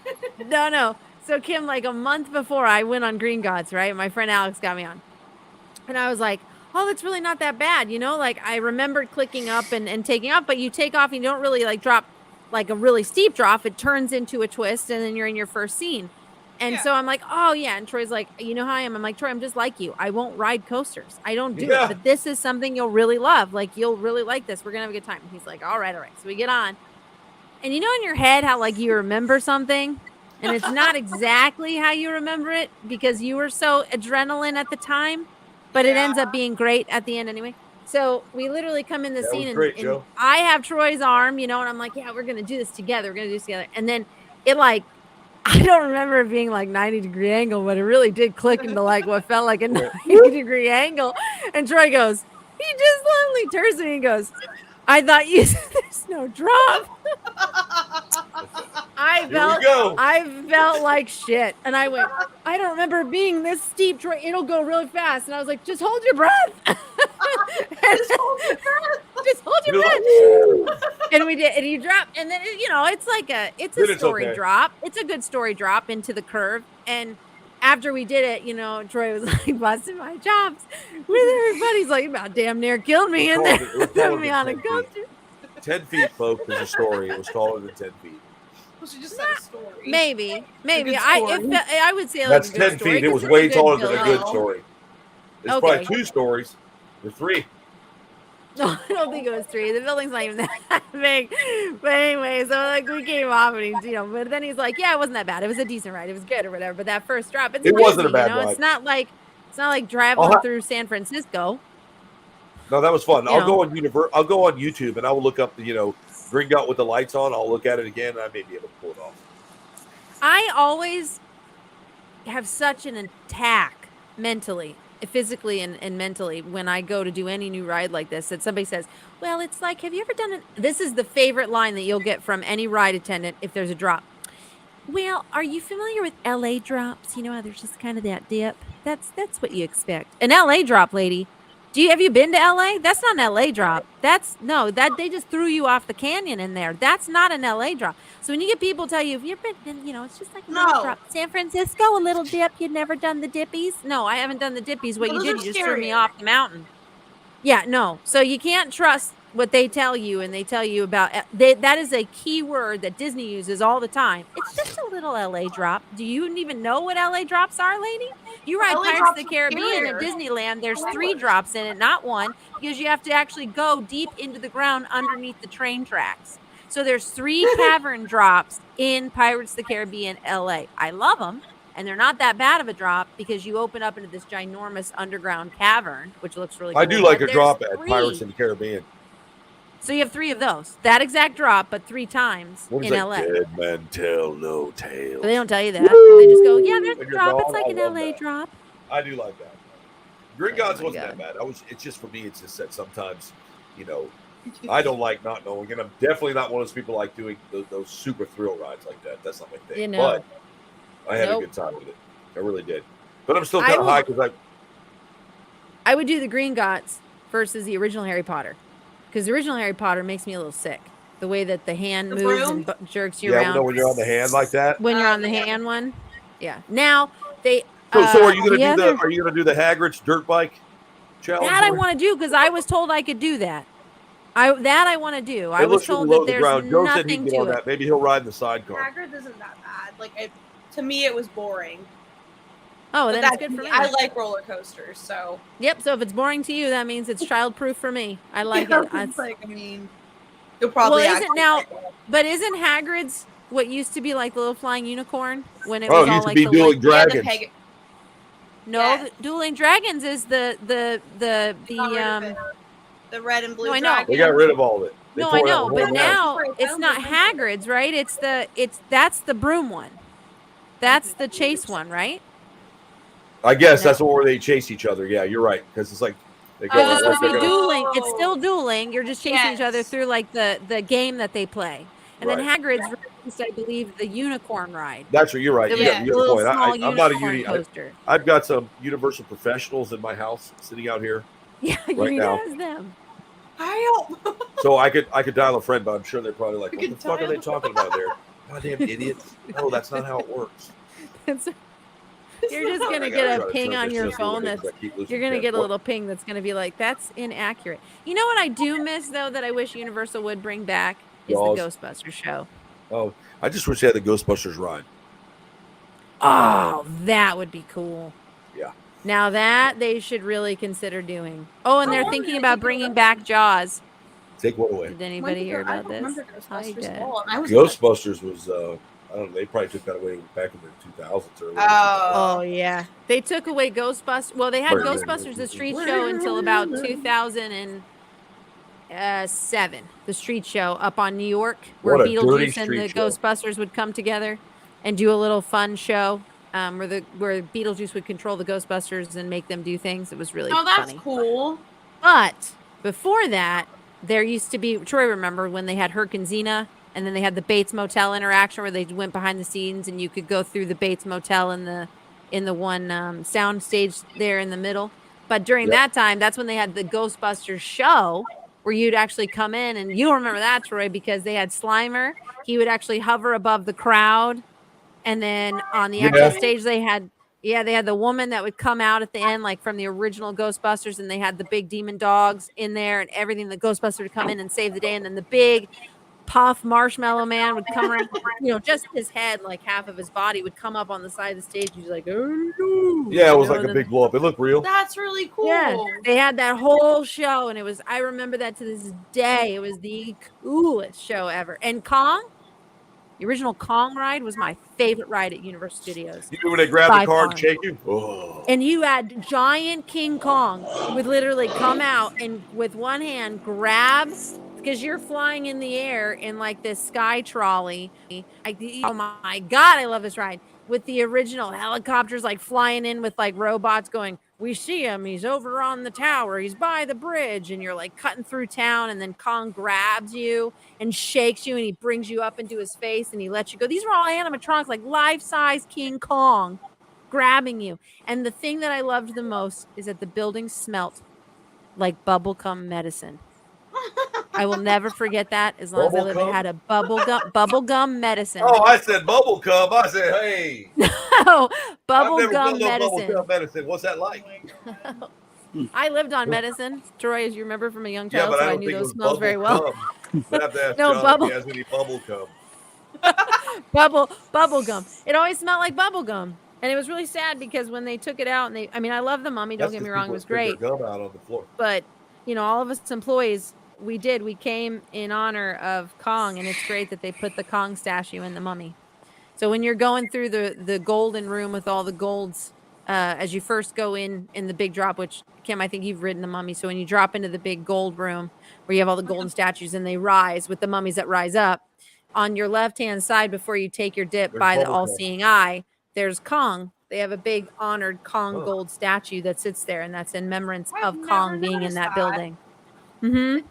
S2: No. So Kim, like a month before I went on Green Gods, right? My friend Alex got me on. And I was like, oh, that's really not that bad. You know, like I remembered clicking up and taking off, but you take off and you don't really like drop like a really steep drop. It turns into a twist and then you're in your first scene. And so I'm like, oh yeah. And Troy's like, you know how I am? I'm like, Troy, I'm just like you. I won't ride coasters. I don't do it. But this is something you'll really love. Like you'll really like this. We're going to have a good time. And he's like, all right. So we get on. And you know in your head how like you remember something and it's not exactly how you remember it because you were so adrenaline at the time. But it ends up being great at the end anyway. So we literally come in the scene and I have Troy's arm, you know, and I'm like, yeah, we're going to do this together. We're going to do this together. And then it like, I don't remember it being like 90-degree angle, but it really did click into like what felt like a 90-degree angle. And Troy goes, he just suddenly turns to me and goes, I thought you said there's no drop. I felt like shit. And I went, I don't remember being this steep. Troy, it'll go really fast. And I was like, just hold your breath. Just hold your breath. And we did. And he dropped. And then, you know, it's like it's a story drop. It's a good story drop into the curve. And after we did it, you know, Troy was like busting my chops with everybody. He's like, about damn near killed me. And then threw me on a coaster.
S1: 10 feet, folks, is a story. It was taller than 10 feet.
S3: Well, she just said a story.
S2: Maybe. I would say
S1: that's
S2: like a good
S1: 10
S2: story,
S1: feet. It was way taller than a good story. It's probably 2 stories or 3.
S2: No, I don't think it was 3. The building's not even that big. But anyway, so like we came off and he's, you know, but then he's like, yeah, it wasn't that bad. It was a decent ride. It was good or whatever. But that first drop, it
S1: wasn't a bad ride.
S2: It's not like driving through San Francisco.
S1: No, that was fun. I'll go on YouTube and I will look up the, you know, Green Gut with the lights on. I'll look at it again and I may be able to pull it off.
S2: I always have such an attack mentally, physically and mentally when I go to do any new ride like this that somebody says, well, it's like, have you ever done it? This is the favorite line that you'll get from any ride attendant if there's a drop. Well, are you familiar with LA drops? You know how there's just kind of that dip. That's what you expect. An LA drop, lady. Have you been to LA? That's not an LA drop. That they just threw you off the canyon in there. That's not an LA drop. So when you get people tell you, have you ever been, you know, it's just like a little drop. San Francisco, a little dip. You'd never done the dippies? No, I haven't done the dippies. What you did, you just threw me off the mountain. Yeah, no. So you can't trust what they tell you, and they tell you about that is a key word that Disney uses all the time. It's just a little LA drop. Do you even know what LA drops are, lady? You ride Pirates of the Caribbean at Disneyland, there's 3 drops in it, not 1, because you have to actually go deep into the ground underneath the train tracks. So there's 3 cavern drops in Pirates of the Caribbean LA. I love them, and they're not that bad of a drop because you open up into this ginormous underground cavern, which looks really cool.
S1: I do like a drop at Pirates of the Caribbean.
S2: So you have 3 of those. That exact drop, but 3 times in LA.
S1: Dead men tell no tales.
S2: But they don't tell you that. They just go, yeah, there's a drop. It's like an LA drop.
S1: I do like that. Green Gods wasn't that bad. It's just for me, it's just that sometimes, you know, I don't like not knowing. And I'm definitely not one of those people like doing those super thrill rides like that. That's not my thing.
S2: You know.
S1: But I had a good time with it. I really did. But I'm still kind of high because
S2: I would do the Green Gots versus the original Harry Potter. Because the original Harry Potter makes me a little sick. The way that the hand moves and jerks you around.
S1: Yeah, when you're on the hand like that.
S2: When you're on the hand one. Yeah. Now they.
S1: So are you gonna do the Hagrid's dirt bike challenge?
S2: That I want to do because I was told I could do that. I want to do. I was told that there's nothing to it.
S1: Maybe he'll ride in the sidecar.
S3: Hagrid isn't that bad. Like to me, it was boring.
S2: Oh, then it's good for me.
S3: I like roller coasters, so.
S2: Yep. So if it's boring to you, that means it's child-proof for me. I like it.
S3: It's like, I mean, you'll probably.
S2: Well, isn't Hagrid's what used to be like the little flying unicorn when it was all like the
S1: dragons?
S2: No,
S3: Yeah.
S2: the Dueling Dragons is the
S3: Got rid of it. The red and blue.
S2: No, I know.
S1: They got rid of all of it. They
S2: No, I
S1: tore that
S2: know,
S1: whole
S2: but
S1: down.
S2: now
S3: Right,
S2: it's not Hagrid's, right? That's the broom one. That's the chase one, right?
S1: I guess
S2: No.
S1: that's where they chase each other. Yeah, you're right. Because it's like they go.
S2: It's
S1: it's
S2: supposed
S1: like
S2: to be
S1: they're gonna-
S2: dueling. It's still dueling. You're just chasing each other
S3: Yes.
S2: through like the game that they play. And then
S1: Right.
S2: Hagrid's released, I believe, the unicorn ride.
S1: That's what you're right.
S2: It
S1: You
S2: was
S1: got
S2: a
S1: your
S2: little
S1: point.
S2: small
S1: I'm not a
S2: unicorn
S1: uni.
S2: coaster.
S1: I've got some Universal Professionals in my house sitting out here,
S2: Yeah,
S1: right
S2: you
S1: now.
S2: has them.
S3: Help.
S1: so I could dial a friend, but I'm sure they're probably like,
S3: You
S1: "What the
S3: could
S1: fuck are they
S3: dial-
S1: talking about there? Goddamn idiots! No, that's not how it works."
S2: You're just
S1: I
S2: gonna
S1: gotta
S2: get
S1: try
S2: a
S1: to
S2: ping
S1: turn
S2: on
S1: this
S2: your
S1: just a little
S2: phone
S1: bit 'cause
S2: that's
S1: I keep losing
S2: you're gonna
S1: tab.
S2: get a
S1: What?
S2: little ping that's gonna be like, that's inaccurate. You know what I do miss though that I wish Universal would bring back is
S1: Jaws.
S2: the Ghostbusters show.
S1: Oh, I just wish they had the Ghostbusters ride.
S2: Oh, that would be cool.
S1: Yeah.
S2: Now that they should really consider doing. Oh, and they're thinking about bringing back Jaws.
S1: Take what away?
S2: Did anybody hear about this?
S3: I
S2: I did.
S3: was
S1: Ghostbusters was I don't know. They probably took that away back in the 2000s or early
S2: Oh
S1: 2000s.
S2: yeah, they took away Ghostbusters. Well, they had
S1: Right.
S2: Ghostbusters the street show until about 2007. The street show up on New York, where
S1: What a dirty
S2: Beetlejuice and
S1: street
S2: the
S1: show.
S2: Ghostbusters would come together and do a little fun show. Where Beetlejuice would control the Ghostbusters and make them do things. It was really
S3: Oh, that's
S2: funny.
S3: cool.
S2: But before that, there used to be, Troy, remember when they had Herc and Xena, and then they had the Bates Motel interaction where they went behind the scenes and you could go through the Bates Motel in the one sound stage there in the middle. But during
S1: Yep.
S2: that time, that's when they had the Ghostbusters show where you'd actually come in, and you'll remember that, Troy, because they had Slimer. He would actually hover above the crowd. And then on the actual stage, they had the woman that would come out at the end, like from the original Ghostbusters, and they had the big demon dogs in there and everything. The Ghostbuster would come in and save the day, and then the big puff marshmallow man would come around, just his head, like half of his body would come up on the side of the stage. He's like, oh no.
S1: Yeah, it was like a big blow up. It looked real.
S3: That's really cool.
S2: Yeah, they had that whole show, and I remember that to this day. It was the coolest show ever. And Kong, the original Kong ride was my favorite ride at Universal Studios.
S1: You know when they grab
S2: By
S1: the car
S2: far.
S1: and shake you? Oh.
S2: And you had giant King Kong would literally come out and with one hand grab, because you're flying in the air in like this sky trolley. Oh my God, I love this ride. With the original helicopters like flying in with like robots going, we see him, he's over on the tower, he's by the bridge, and you're like cutting through town, and then Kong grabs you and shakes you and he brings you up into his face and he lets you go. These are all animatronics, like life-size King Kong grabbing you. And the thing that I loved the most is that the building smelt like bubblegum medicine. I will never forget that as long as I live. It had a bubblegum medicine.
S1: Oh, I said bubble gum. I said, hey.
S2: No,
S1: I've never
S2: bubblegum
S1: done no
S2: medicine.
S1: bubblegum medicine. What's that like?
S2: I lived on medicine, Troy, as you remember from a young
S1: Yeah,
S2: child,
S1: but
S2: so
S1: I
S2: I
S1: don't
S2: knew
S1: think it
S2: those
S1: was
S2: smells very well.
S1: gum. I have to ask
S2: No,
S1: John
S2: bubble.
S1: if he has any bubble gum.
S2: Bubble gum. It always smelled like bubble gum. And it was really sad because when they took it out, and I love the Mummy, don't
S1: That's
S2: get me
S1: 'cause
S2: wrong, it
S1: people
S2: was
S1: spit
S2: great.
S1: their gum out on the floor.
S2: But, all of us employees, we came in honor of Kong, and it's great that they put the Kong statue in the Mummy. So when you're going through the golden room with all the golds, as you first go in the big drop, which, Kim, I think you've ridden the Mummy. So when you drop into the big gold room where you have all the golden statues and they rise with the mummies that rise up, on your left-hand side before you take your dip
S1: There's
S2: by the
S1: bubble gum.
S2: all-seeing eye, there's Kong. They have a big honored Kong
S1: Huh.
S2: gold statue that sits there, and that's in remembrance
S3: I've
S2: of
S3: never
S2: Kong being in
S3: noticed
S2: that
S3: that.
S2: building.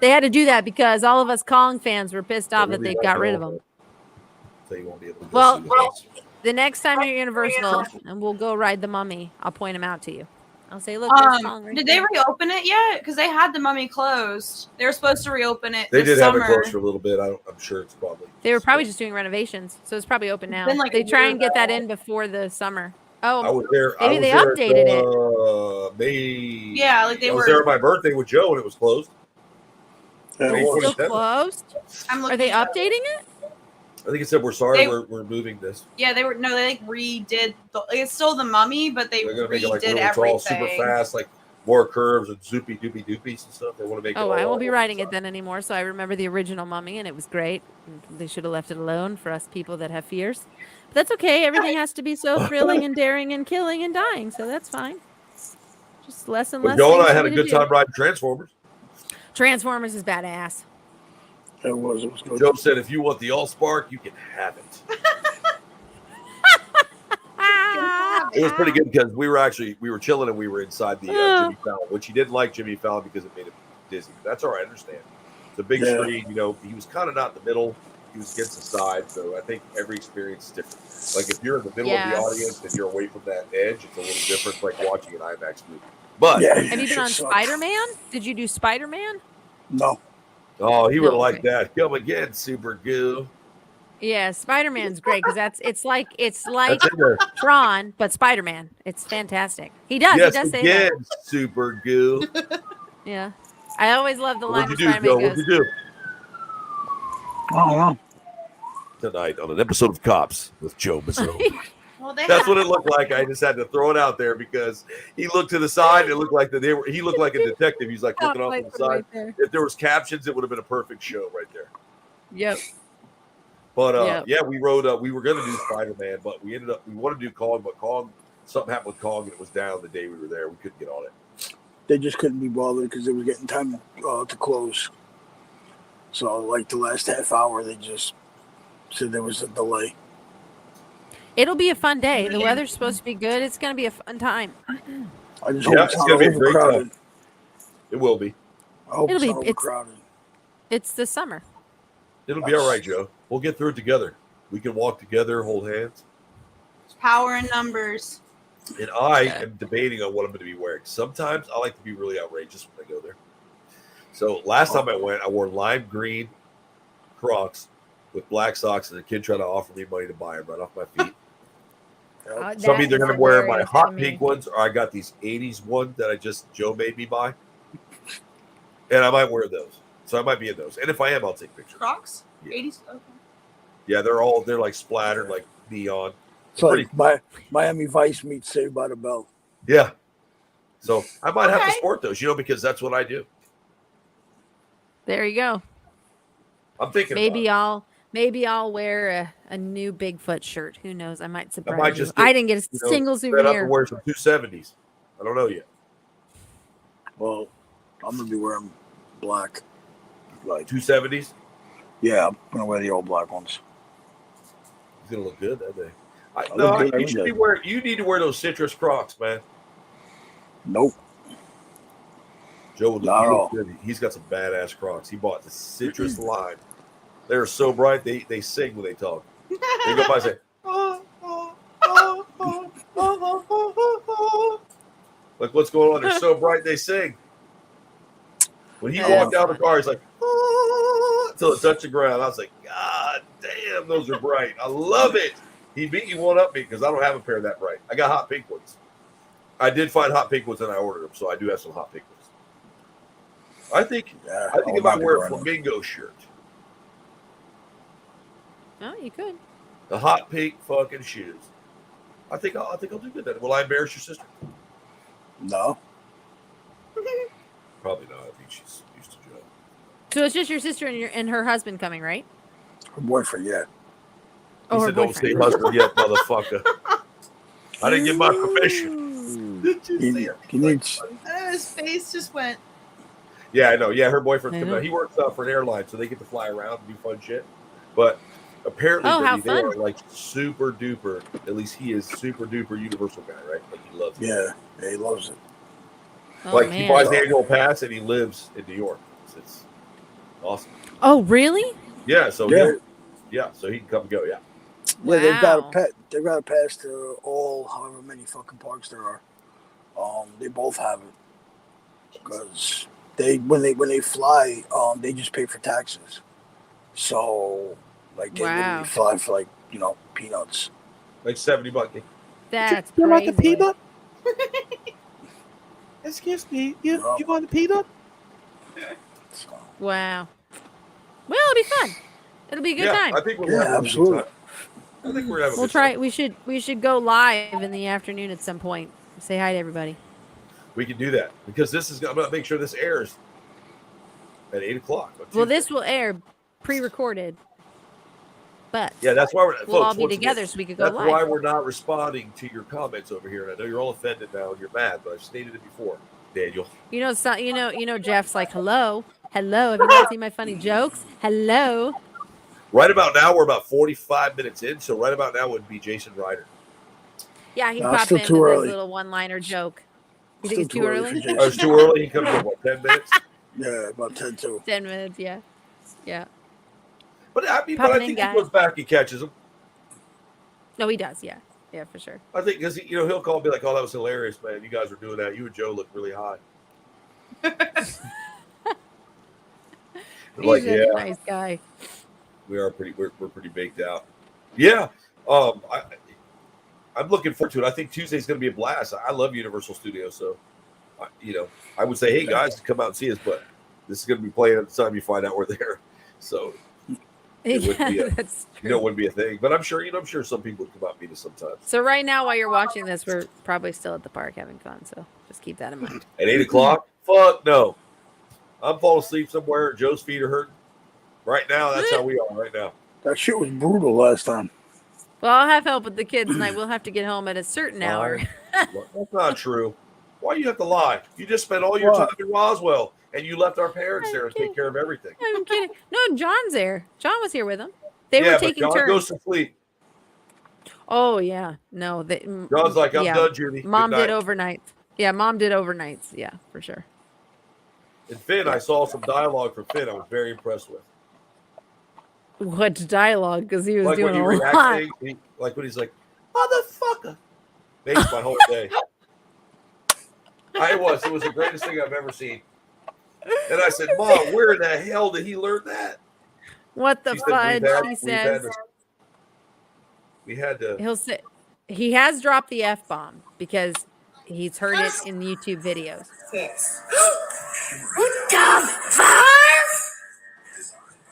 S2: They had to do that because all of us Kong fans were pissed off that
S1: Maybe
S2: they
S1: that's
S2: got rid of
S1: all,
S2: him.
S1: So you won't be able to go
S2: Well,
S1: see this.
S2: The next time you're at Universal and we'll go ride the Mummy, I'll point them out to you. I'll say, look, there's Kong right
S3: Did they
S2: there.
S3: reopen it yet? Because they had the Mummy closed. They were supposed to reopen it.
S1: They
S3: this
S1: did have
S3: summer.
S1: it closed for a little bit. I'm sure it's probably.
S2: They were probably just doing renovations, so it's probably open now.
S3: been like
S2: They
S3: a
S2: try
S3: year
S2: and get that
S3: ago.
S2: in before the summer.
S1: I
S2: Oh,
S1: was there.
S2: Maybe
S1: I was
S2: they
S1: there
S2: updated
S1: it. May.
S3: Yeah, like they
S1: I was
S3: were.
S1: there on my birthday with Joe, and it was closed.
S4: Yeah,
S2: it's
S1: May
S2: still
S1: 27th.
S2: closed?
S3: I'm
S2: Are
S3: looking
S2: they
S3: at it.
S2: updating it?
S1: I think it said we're sorry,
S3: They-
S1: we're moving this.
S3: Yeah, they were. No, they like redid. It's still the Mummy, but they
S1: They're gonna make it
S3: redid
S1: like really
S3: everything.
S1: tall, super fast, like more curves and zoopy doopy doopies and stuff. They want to make.
S2: Oh,
S1: it
S2: I
S1: all
S2: won't be
S1: over
S2: riding
S1: the
S2: it then anymore. So I remember the original Mummy, and it was great. And they should have left it alone for us people that have fears. But that's okay. Everything has to be so thrilling and daring and killing and dying. So that's fine. Just less and
S1: But
S2: less
S1: Joe and
S2: things
S1: I
S2: for
S1: had
S2: me
S1: a
S2: to
S1: good
S2: do.
S1: time riding Transformers.
S2: Transformers is badass.
S4: It was good.
S1: Joe said, "If you want the All Spark, you can have it." It was pretty good because we were chilling and we were inside the Jimmy Fallon, which he didn't like Jimmy Fallon because it made him dizzy. But that's all right, I understand. It's a big screen, you know. He was kind of not in the middle; he was against the side. So I think every experience is different. Like if you're in the middle of the audience and you're away from that edge, it's a little different. Like watching an IMAX movie. But
S2: have you been on Spider-Man? Did you do Spider-Man?
S4: No.
S1: Oh, he would have liked
S2: okay.
S1: that. Come again, Super Goo.
S2: Yeah, Spider-Man's great because it's like
S1: That's in there.
S2: Tron, but Spider-Man. It's fantastic. He does
S1: Yes,
S2: say
S1: again,
S2: that.
S1: Super Goo.
S2: Yeah. I always love the line
S1: What'd
S2: where
S1: you do,
S2: Spider-Man
S1: Joe?
S2: goes,
S1: What'd you do?
S4: Oh,
S1: Tonight on an episode of Cops with Joe Bizzo.
S3: Well,
S1: That's what it looked like. I just had to throw it out there because he looked to the side. It looked like he looked like a detective. He's like looking off to the side.
S2: right there.
S1: If there was captions, it would have been a perfect show right there.
S2: Yep.
S1: But yeah, we rode. We were going to do Spider-Man, but we wanted to do Kong, but something happened with Kong, and it was down the day we were there. We couldn't get on it.
S4: they just couldn't be bothered because it was getting time to close. So, like the last half hour, they just said there was a delay.
S2: It'll be a fun day. The weather's supposed to be good. It's going to be a fun time.
S4: I just hope it's
S1: it's
S4: not
S1: going to be a great
S4: overcrowded.
S1: time. It will be.
S4: I hope
S2: It'll
S4: it's
S2: be-
S4: not
S2: it's-
S4: overcrowded.
S2: It's the summer.
S1: It'll be all right, Joe. We'll get through it together. We can walk together, hold hands.
S3: Power in numbers.
S1: And I am debating on what I'm going to be wearing. Sometimes I like to be really outrageous when I go there. So last time I went, I wore lime green Crocs with black socks, and a kid tried to offer me money to buy them right off my feet. So I'm either going to wear my hot pink ones, or I got these 80s one that Joe made me buy. And I might wear those. So I might be in those. And if I am, I'll take pictures.
S3: Crocs?
S1: Yeah.
S3: 80s? Okay.
S1: Yeah, they're like splattered, like neon.
S4: It's like Miami Vice meets Saved by the Bell.
S1: Yeah. So I might have to sport those, because that's what I do.
S2: There you go.
S1: I'm thinking
S2: Maybe I'll wear a new Bigfoot shirt. Who knows? I might surprise you.
S1: just
S2: I didn't get a single
S1: set up
S2: souvenir.
S1: and wear some 270s. I don't know yet.
S4: Well, I'm gonna be wearing black. Like
S1: 270s?
S4: Yeah, I'm gonna wear the old black ones.
S1: It's gonna look good that day.
S4: look good
S1: You
S4: every
S1: should
S4: day.
S1: be wearing. You need to wear those citrus Crocs, man.
S4: Nope.
S1: Joe would
S4: Not at all.
S1: look good. He's got some badass Crocs. He bought the citrus lime. They're so bright they sing when they talk. They go by and say, like, what's going on? They're so bright they sing. When he walked out of the car, he's like, until it touched the ground. I was like, God damn, those are bright. I love it. He beat you one up me because I don't have a pair that bright. I got hot pink ones. I did find hot pink ones and I ordered them, so I do have some hot pink ones. I think I might wear a flamingo shirt.
S2: Oh, you could.
S1: The hot pink fucking shoes. I think I'll do good then. Will I embarrass your sister?
S4: No.
S1: Probably not. I think she's used to Joe.
S2: So it's just your sister and her husband coming, right?
S4: Her boyfriend, yeah.
S1: He said, "Don't say husband yet, motherfucker." I didn't get my permission.
S4: He needs.
S3: I know his face just went.
S1: Yeah, I know. Yeah, her boyfriend's
S2: I
S1: coming
S2: know.
S1: out. He works for an airline, so they get to fly around and do fun shit. But apparently,
S2: how
S1: they are
S2: fun.
S1: like super duper. At least he is super duper Universal guy, right? Like he loves it.
S4: Yeah, he loves it.
S2: Oh,
S1: Like
S2: man.
S1: he buys the annual pass and he lives in New York. It's awesome.
S2: Oh, really?
S1: Yeah, so so he can come and go. Yeah.
S4: Yeah, they've got a
S2: Wow.
S4: pet. They've got a pass to all however many fucking parks there are. They both have it because when they fly, they just pay for taxes. So like they
S2: Wow.
S4: literally fly for like peanuts.
S1: Like $70.
S2: That's
S5: You want
S2: crazy.
S5: the peanut? Excuse me, you want the peanut?
S4: So,
S2: Wow. Well, it'll be fun. It'll be a good time.
S1: I think we're
S4: Yeah,
S1: having a good
S4: absolutely.
S1: time. I think we're having.
S2: We'll try. We should go live in the afternoon at some point. Say hi to everybody.
S1: We can do that because this is. I'm going to make sure this airs at 8 o'clock.
S2: Well, this will air pre-recorded, but
S1: Yeah, that's why
S2: we'll all
S1: folks,
S2: be
S1: once again,
S2: together so we could go
S1: that's
S2: live.
S1: why we're not responding to your comments over here. And I know you're all offended now and you're mad, but I've stated it before, Daniel.
S2: You know, Jeff's like, hello. Have you not seen my funny jokes? Hello.
S1: Right about now, we're about 45 minutes in, so right about now would be Jason Ryder.
S2: Yeah, he
S4: No,
S2: popped
S4: still
S2: in
S4: too
S2: with
S4: early.
S2: his little one-liner joke. You
S4: Still
S2: think it's too early?
S4: for Jason.
S1: Oh, it's too early. He comes in what 10 minutes.
S4: Yeah, about 10 too.
S2: 10 minutes, yeah.
S1: But I mean,
S2: Popping
S1: I
S2: in,
S1: think
S2: guys.
S1: he goes back and catches him.
S2: No, he does, yeah. Yeah, for sure.
S1: I think because he'll call and be like, "Oh, that was hilarious, man. You guys were doing that. You and Joe look really high."
S2: He's
S1: Like,
S2: a
S1: yeah,
S2: nice guy.
S1: we're pretty baked out. Yeah, I'm looking forward to it. I think Tuesday's going to be a blast. I love Universal Studios, so I would say, hey guys, come out and see us. But this is going to be playing at the time you find out we're there, so it wouldn't be
S2: That's true.
S1: it wouldn't be a thing. But I'm sure some people would come out and meet us sometimes.
S2: So right now, while you're watching this, we're probably still at the park having fun. So just keep that in mind.
S1: At 8 o'clock? Fuck no. I'm falling asleep somewhere. Joe's feet are hurting. Right now, that's how we are right now.
S4: That shit was brutal last time.
S2: Well, I'll have help with the kids, and I will have to get home at a certain hour.
S1: That's not true. Why do you have to lie? You just spent all your time in Roswell, and you left our parents there to take care of everything.
S2: I'm kidding. No, John's there. John was here with them. They were
S1: but
S2: taking
S1: John
S2: turns.
S1: goes to sleep.
S2: Oh yeah, no.
S1: John's like, I'm done, Judy.
S2: Mom
S1: Good
S2: did
S1: night."
S2: overnights. Yeah, Mom did overnights. Yeah, for sure.
S1: And Finn, I saw some dialogue from Finn I was very impressed with.
S2: What dialogue? Because he was
S1: Like when
S2: doing
S1: you
S2: a
S1: react
S2: lot.
S1: things, like when he's like, motherfucker. Makes my whole day. It was the greatest thing I've ever seen. And I said, Mom, where in the hell did he learn that?
S2: What the
S1: She said,
S2: fudge? He says
S1: we had to.
S2: he'll say he has dropped the F-bomb because he's heard it in YouTube videos.
S6: What the fuck?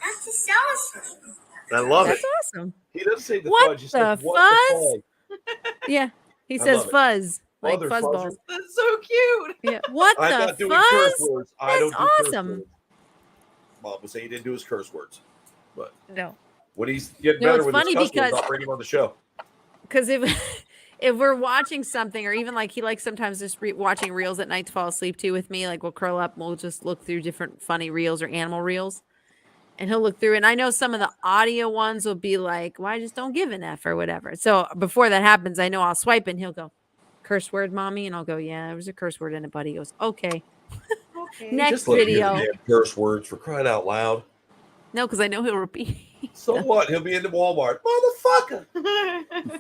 S6: That's just awesome.
S1: I love
S2: That's
S1: it.
S2: awesome.
S1: He doesn't say the
S2: What
S1: fudge. He says,
S2: the
S1: what
S2: fuzz?
S1: the
S2: Yeah, he
S1: I
S2: says
S1: love it.
S2: fuzz like
S1: Mother
S2: fuzzballs.
S1: fuzzer.
S3: That's so cute.
S2: Yeah. What
S1: I'm
S2: the
S1: not doing curse
S2: fuzz?
S1: words. I
S2: That's
S1: don't do curse
S2: awesome.
S1: words. Mom would say he didn't do his curse words. But
S2: No,
S1: when he's getting
S2: No,
S1: better
S2: it's
S1: with his
S2: funny
S1: cuss words,
S2: because-
S1: I'll bring him on the show.
S2: because if we're watching something, or even like he likes sometimes just watching reels at night to fall asleep to with me, like we'll curl up and we'll just look through different funny reels or animal reels, and he'll look through. And I know some of the audio ones will be like, "Well, I just don't give an F" or whatever. So before that happens, I know I'll swipe and he'll go, "Curse word, mommy," and I'll go, "Yeah, there was a curse word in it, buddy." He goes, "Okay."
S3: Okay.
S2: Next
S1: Just let me hear the
S2: video.
S1: damn curse words for crying out loud.
S2: No, because I know he'll repeat.
S1: So what? He'll be in the Walmart. Motherfucker. I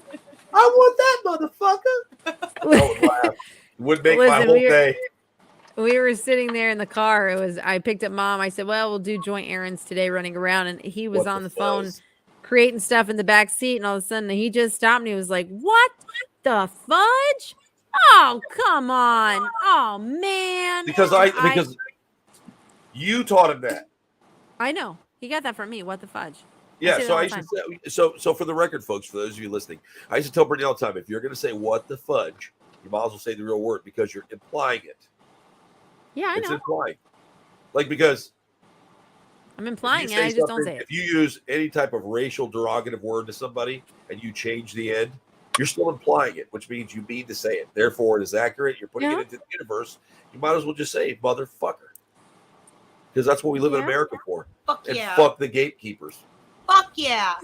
S1: want that motherfucker. I would laugh. It would make my
S2: Listen,
S1: whole day.
S2: We were sitting there in the car. I picked up Mom. I said, "Well, we'll do joint errands today, running around." And he was
S1: What
S2: on
S1: the
S2: the phone
S1: fuzz?
S2: creating stuff in the back seat. And all of a sudden, he just stopped and he was like, "What the fudge? Oh, come on! Oh man!"
S1: Because you taught him that.
S2: I know he got that from me. What the fudge?
S1: Yeah,
S2: say that
S1: so
S2: all
S1: I
S2: the
S1: used to say, so for the record, folks, for those of you listening, I used to tell Brittany all the time, if you're going to say "what the fudge," you might as well say the real word because you're implying it.
S2: Yeah, I
S1: It's
S2: know.
S1: implying, like because
S2: I'm
S1: if
S2: implying
S1: you
S2: it.
S1: say
S2: I just don't
S1: something-
S2: say it.
S1: If you use any type of racial derogative word to somebody and you change the end, you're still implying it, which means you mean to say it. Therefore, it is accurate. You're putting
S2: Yeah.
S1: it into the universe. You might as well just say "motherfucker," because that's what we live in
S2: Yeah.
S1: America for.
S3: Fuck
S1: And
S3: yeah.
S1: fuck the gatekeepers,
S3: Fuck yeah.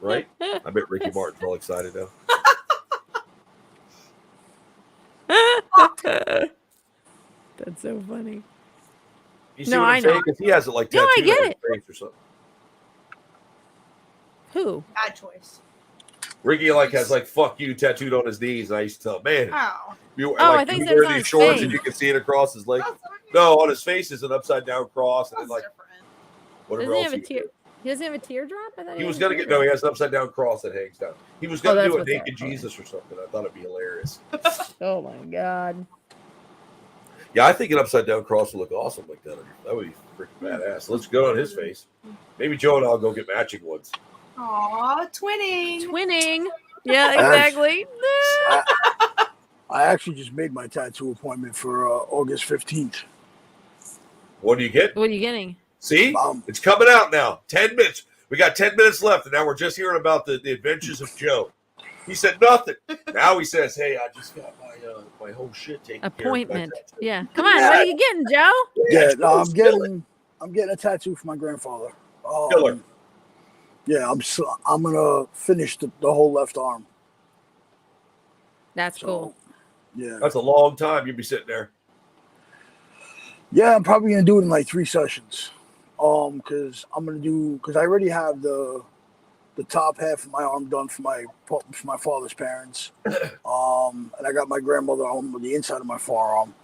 S1: right? I bet Ricky Martin's all excited now.
S2: That's so funny.
S1: You see
S2: No,
S1: what I'm
S2: I know.
S1: saying? Because he has it like
S2: No, I
S1: tattooed
S2: get
S1: on his
S2: it.
S1: face or something.
S2: Who?
S3: Bad choice.
S1: Ricky has like "fuck you" tattooed on his knees, and I used to tell him, man,
S3: Oh.
S1: you
S2: I
S1: like
S2: think
S1: you
S2: that was
S1: wear
S2: on
S1: these
S2: his
S1: shorts
S2: face.
S1: and you can see it across his leg.
S3: That's
S1: No, on his face is an upside down cross, and then like
S3: different.
S1: whatever
S2: Doesn't he
S1: else
S2: have a tear? He doesn't have a teardrop. I thought
S1: He was
S2: had
S1: gonna
S2: a
S1: get
S2: teardrop.
S1: he has an upside down cross that hangs down. He was
S2: Oh,
S1: gonna
S2: that's
S1: do a
S2: what's
S1: naked
S2: there. Okay.
S1: Jesus or something. I thought it'd be hilarious.
S2: Oh my god.
S1: Yeah, I think an upside down cross would look awesome like that. That would be freaking badass. Let's go on his face. Maybe Joe and I'll go get matching ones.
S3: Aw, twinning.
S2: Twinning. Yeah, exactly.
S4: I actually just made my tattoo appointment for August 15th.
S1: What do you get?
S2: What are you getting?
S1: See, it's coming out now. 10 minutes. We got 10 minutes left, and now we're just hearing about the adventures of Joe. He said nothing. Now he says, "Hey, I just got my whole shit taken
S2: Appointment.
S1: care of."
S2: Yeah. Come on. What are you getting, Joe?
S4: Yeah, no, I'm getting a tattoo for my grandfather.
S1: Killer.
S4: Yeah, I'm gonna finish the whole left arm.
S2: That's cool.
S4: Yeah,
S1: That's a long time you'd be sitting there.
S4: yeah, I'm probably gonna do it in like 3 sessions. Because I already have the top half of my arm done for my father's parents. And I got my grandmother on the inside of my forearm.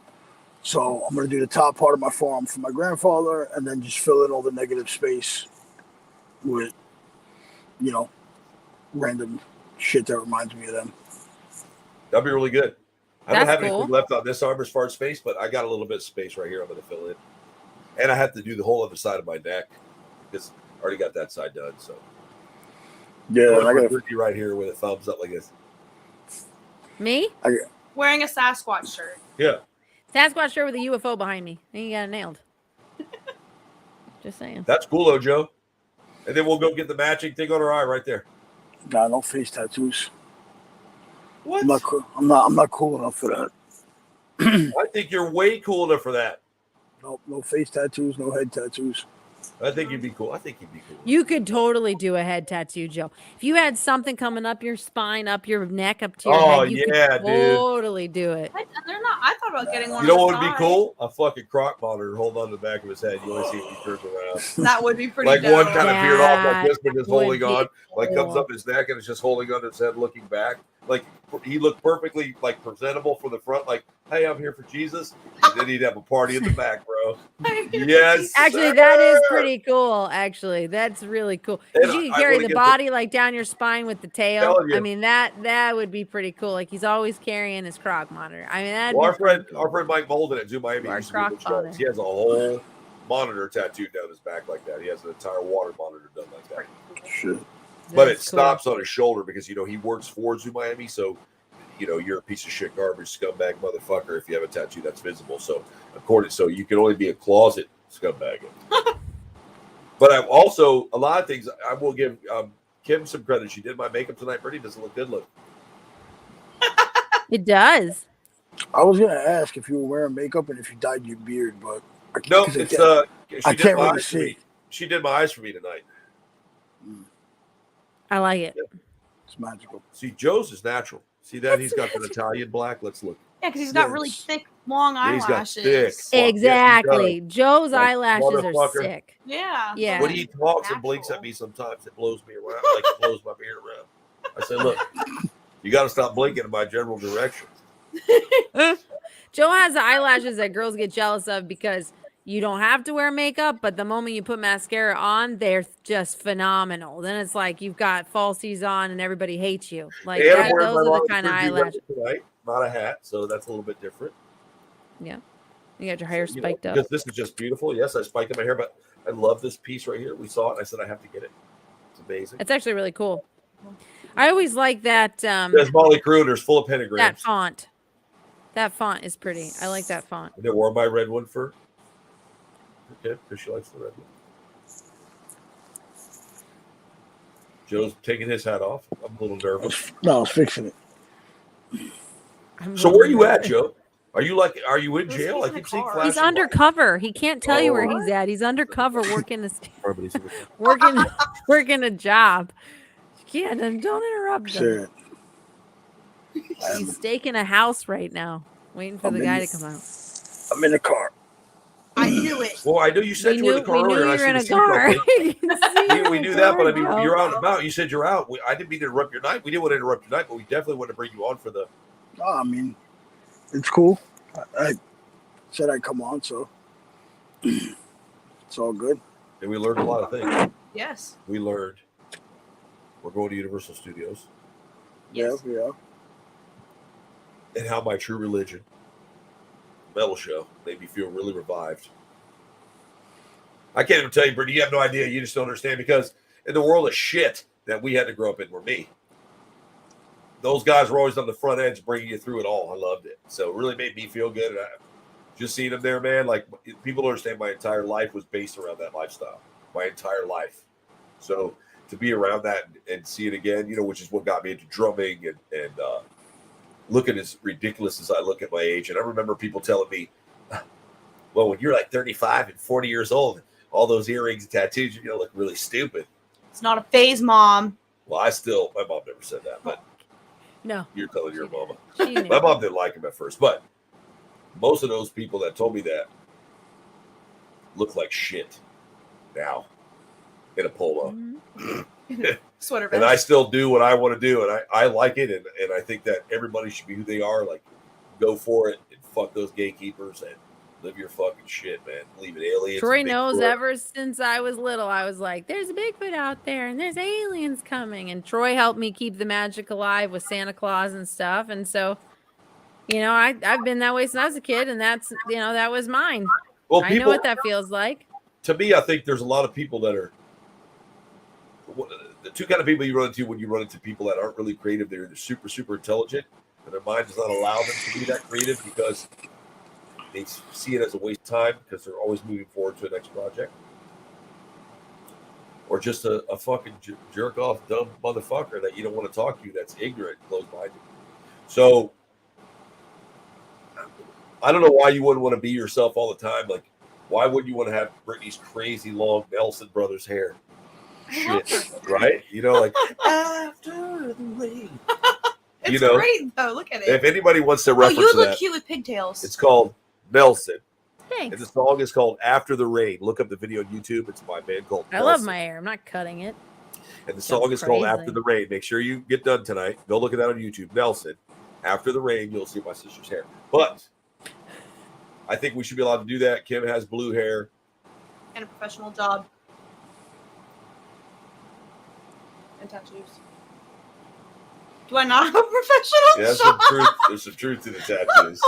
S4: So I'm gonna do the top part of my forearm for my grandfather, and then just fill in all the negative space with, random shit that reminds me of them.
S1: That'd be really good. I don't
S2: That's
S1: have
S2: cool.
S1: anything left on this arm as far as space, but I got a little bit of space right here I'm going to fill in. And I have to do the whole other side of my neck because I already got that side done. So
S4: Yeah, I got
S1: right here with a thumbs up like this.
S2: Me?
S3: Wearing a Sasquatch shirt.
S1: Yeah.
S2: Sasquatch shirt with a UFO behind me. And you got it nailed. Just saying.
S1: That's cool, though, Joe. And then we'll go get the matching thing on our eye right there.
S4: Nah, no face tattoos.
S1: What?
S4: I'm not cool enough for that.
S1: I think you're way cool enough for that.
S4: No face tattoos, no head tattoos.
S1: I think you'd be cool.
S2: You could totally do a head tattoo, Joe. If you had something coming up your spine, up your neck, up to your head, you could totally do it.
S3: They're not. I thought about getting one.
S1: You know what would be cool? A fucking croc monitor hold on to the back of his head. You only see if he turns around.
S3: That would be pretty
S1: like
S3: dope.
S1: one kind of veered off like this, but just
S2: would
S1: holding on. Like comes
S2: cool.
S1: up his neck and it's just holding on his head, looking back. Like he looked perfectly like presentable from the front. Like, hey, I'm here for Jesus. And then he'd have a party in the back, bro. Yes.
S2: Actually, that is pretty cool. Actually, that's really cool.
S1: And
S2: You can
S1: I
S2: carry
S1: wanna
S2: the
S1: get
S2: body like down your spine with the tail.
S1: Telling you.
S2: I mean, that would be pretty cool. Like he's always carrying his croc monitor. I mean, that'd
S1: Well,
S2: be pretty
S1: our friend Mike Molden at Zoo Miami
S2: Our
S1: used to do
S2: croc
S1: the
S2: father.
S1: shows. He has a whole monitor tattooed down his back like that. He has an entire water monitor done like that.
S4: Shit.
S1: But
S2: That's
S1: it
S2: cool.
S1: stops on his shoulder because he works for Zoo Miami, so you're a piece of shit garbage scumbag motherfucker if you have a tattoo that's visible. So you can only be a closet scumbag. But I've also a lot of things. I will give Kim some credit. She did my makeup tonight. Pretty doesn't look good.
S2: It does.
S4: I was gonna ask if you were wearing makeup and if you dyed your beard, but
S1: No,
S4: I
S1: it's
S4: I can't really see.
S1: She did my eyes for me tonight.
S2: I like it.
S4: It's magical.
S1: See, Joe's is natural. See that he's got the Italian black. Let's look.
S3: Yeah, because he's got really thick, long
S1: Yeah, he's got
S3: eyelashes.
S1: thick.
S2: Exactly.
S1: Yes,
S2: Joe's
S1: Like,
S2: eyelashes are
S1: motherfucker.
S2: sick.
S3: Yeah.
S2: Yeah.
S1: When he talks and blinks at
S3: Natural.
S1: me, sometimes it blows me around, like it blows my beard around. I say, look, you got to stop blinking in my general direction.
S2: Joe has the eyelashes that girls get jealous of because you don't have to wear makeup, but the moment you put mascara on, they're just phenomenal. Then it's like you've got falsies on and everybody hates you. Like
S1: And I'm
S2: that,
S1: wearing
S2: those
S1: my
S2: are the
S1: Motley
S2: kind of
S1: Crue
S2: eyelashes.
S1: tonight, not a hat, so that's a little bit different.
S2: Yeah. You got your hair spiked up.
S1: Because this is just beautiful. Yes, I spiked my hair, but I love this piece right here. We saw it. I said I have to get it. It's amazing.
S2: It's actually really cool. I always like that
S1: There's Motley Crue, and there's full of pentagrams.
S2: that font. That font is pretty. I like that font.
S1: And then wore my red one for. Okay, because she likes the red one. Joe's taking his hat off. I'm a little nervous.
S4: No, I was fixing it.
S1: So where are you at, Joe? Are you in jail?
S3: he's
S1: I
S3: in a
S1: keep seeing
S3: car.
S1: flashing
S2: He's undercover. He can't tell you where
S1: Oh.
S2: he's at. He's undercover working a
S1: lights.
S2: working a job. Yeah, don't interrupt him.
S4: Shit.
S2: He's staking a house right now, waiting for the guy to come out.
S4: I'm in the car.
S3: I knew it.
S1: Well, I know you said you were in the car
S2: we knew
S1: earlier.
S2: you
S1: and
S2: were
S1: I
S2: in
S1: see
S2: a
S1: the
S2: car.
S1: seatbelt.
S2: You can see
S1: Yeah,
S2: in
S1: we
S2: the
S1: knew that, but I mean,
S2: car,
S1: you're
S2: Joe.
S1: out and about. You said you're out. I didn't mean to interrupt your night. We didn't want to interrupt your night, but we definitely want to bring you on for the.
S4: I mean, it's cool. I said I'd come on, so it's all good.
S1: And we learned a lot of things.
S3: Yes.
S1: We learned we're going to Universal Studios
S3: Yes.
S4: Yeah.
S1: and how my true religion, metal show, made me feel really revived. I can't even tell you, Brittany. You have no idea. You just don't understand because in the world of shit that we had to grow up in, were me. those guys were always on the front edge, bringing you through it all. I loved it. So it really made me feel good. And just seeing them there, man. Like people don't understand, my entire life was based around that lifestyle. My entire life. So to be around that and see it again, which is what got me into drumming and looking as ridiculous as I look at my age. And I remember people telling me, well, when you're like 35 and 40 years old, all those earrings and tattoos, you're going to look really stupid.
S3: It's not a phase, Mom.
S1: Well, my mom never said that, but
S2: No.
S1: you're telling your mama.
S2: She knew.
S1: My mom didn't like him at first, but most of those people that told me that look like shit now in a polo.
S3: Sweater
S1: And
S3: vest.
S1: I still do what I want to do, and I like it, and I think that everybody should be who they are. Like, go for it and fuck those gatekeepers and live your fucking shit, man. Leave it aliens.
S2: Troy
S1: and
S2: knows
S1: Bigfoot.
S2: ever since I was little, I was like, there's a Bigfoot out there and there's aliens coming. And Troy helped me keep the magic alive with Santa Claus and stuff. And so, I've been that way since I was a kid, and that's, that was mine.
S1: Well,
S2: I know what that feels like.
S1: To me, I think there's a lot of people that are the two kind of people you run into when you run into people that aren't really creative. They're super, super intelligent, and their mind does not allow them to be that creative because they see it as a waste of time because they're always moving forward to the next project. Or just a fucking jerk off, dumb motherfucker that you don't want to talk to, that's ignorant, close-minded. So I don't know why you wouldn't want to be yourself all the time. Like, why wouldn't you want to have Britney's crazy long Nelson Brothers hair? Shit, right? Like after the rain.
S3: It's great though. Look at it.
S1: If anybody wants to
S3: Oh,
S1: reference
S3: you would look
S1: that,
S3: cute with pigtails.
S1: it's called Nelson.
S2: Thanks.
S1: And the song is called After the Rain. Look up the video on YouTube. It's by a band called
S2: I
S1: Nelson.
S2: love my hair. I'm not cutting it.
S1: And the song is called After the Rain. Make sure you get done tonight. Go look at that on YouTube. Nelson, After the Rain, you'll see my sister's hair. But I think we should be allowed to do that. Kim has blue hair.
S3: And a professional job. And tattoos. Do I not have a professional
S1: Yeah, there's
S3: job?
S1: some truth. There's some truth to the tattoos.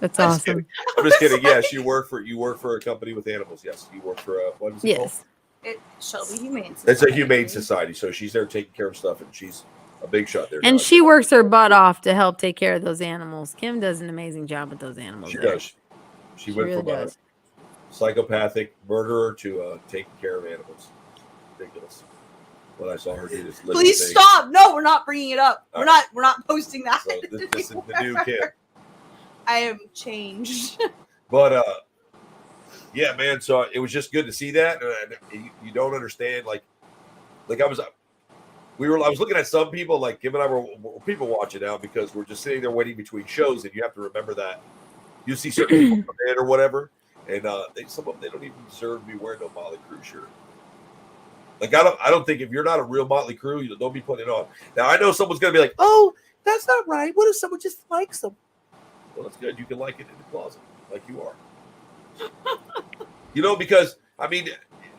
S2: That's
S1: I'm just
S2: awesome.
S1: kidding. I'm just kidding. Yes, you work for a company with animals. Yes, you work for what is it called?
S2: Yes.
S3: It shall be humane. Society.
S1: It's a humane society, so she's there taking care of stuff, and she's a big shot there.
S2: And she works her butt off to help take care of those animals. Kim does an amazing job with those animals.
S1: She
S2: there.
S1: does. She went
S2: really
S1: from a
S2: does.
S1: psychopathic murderer to taking care of animals. Ridiculous. When I saw her do this, living
S3: Please
S1: thing.
S3: stop! No, we're not bringing it up.
S1: All
S3: We're not posting that.
S1: So this is the new Kim.
S3: I am changed.
S1: But yeah, man. So it was just good to see that. And you don't understand, like I was looking at some people, like Kim and I were people watching now because we're just sitting there waiting between shows, and you have to remember that you see certain people come in or whatever, and some of them, they don't even deserve to be wearing no Motley Crue shirt. Like I don't think if you're not a real Motley Crue, you don't be putting it on. Now I know someone's gonna be like,
S5: Oh, that's not right. What if someone just likes them?
S1: well, that's good. You can like it in the closet, like you are. Because I mean,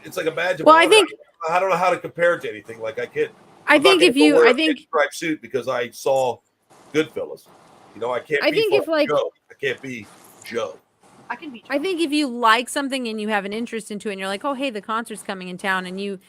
S1: it's like a badge of
S2: Well, I
S1: honor.
S2: think-
S1: I don't know how to compare it to anything. Like I can't.
S2: I think if you, I think
S1: striped suit because I saw Goodfellas. I can't.
S2: I
S1: be
S2: think if, like-
S1: Joe. I can't be Joe.
S3: I can be.
S2: I think if you like something and you have an interest into it and you're like, oh, hey, the concert's coming in town, and you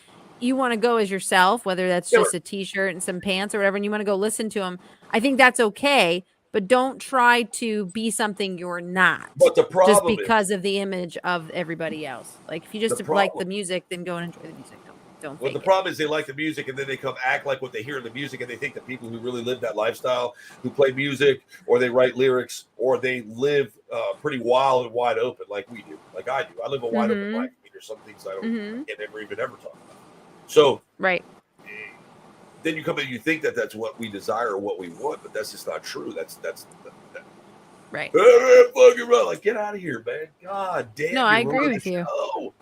S2: want to go as yourself, whether that's
S1: Yeah,
S2: just a t-shirt and some pants or whatever, and you want to go listen to them, I think that's okay. But don't try to be something you're not.
S1: But the problem
S2: just
S1: is,
S2: because of the image of everybody else. Like if you just
S1: The
S2: like the
S1: problem-
S2: music, then go and enjoy the music. Don't
S1: well,
S2: fake
S1: the
S2: it.
S1: problem is they like the music and then they come act like what they hear in the music, and they think that people who really live that lifestyle, who play music or they write lyrics or they live pretty wild and wide open like we do, like I do. I live a wide open
S2: Mhm.
S1: life. I mean, there's some things I don't
S2: Mhm.
S1: can never even ever talk about. So
S2: Right.
S1: then you come in, you think that that's what we desire or what we want, but that's just not true. That's
S2: Right.
S1: fucking right. Like, get out of here, man. God damn.
S2: No, I
S1: you're
S2: agree
S1: ruining
S2: with
S1: the
S2: you.
S1: show.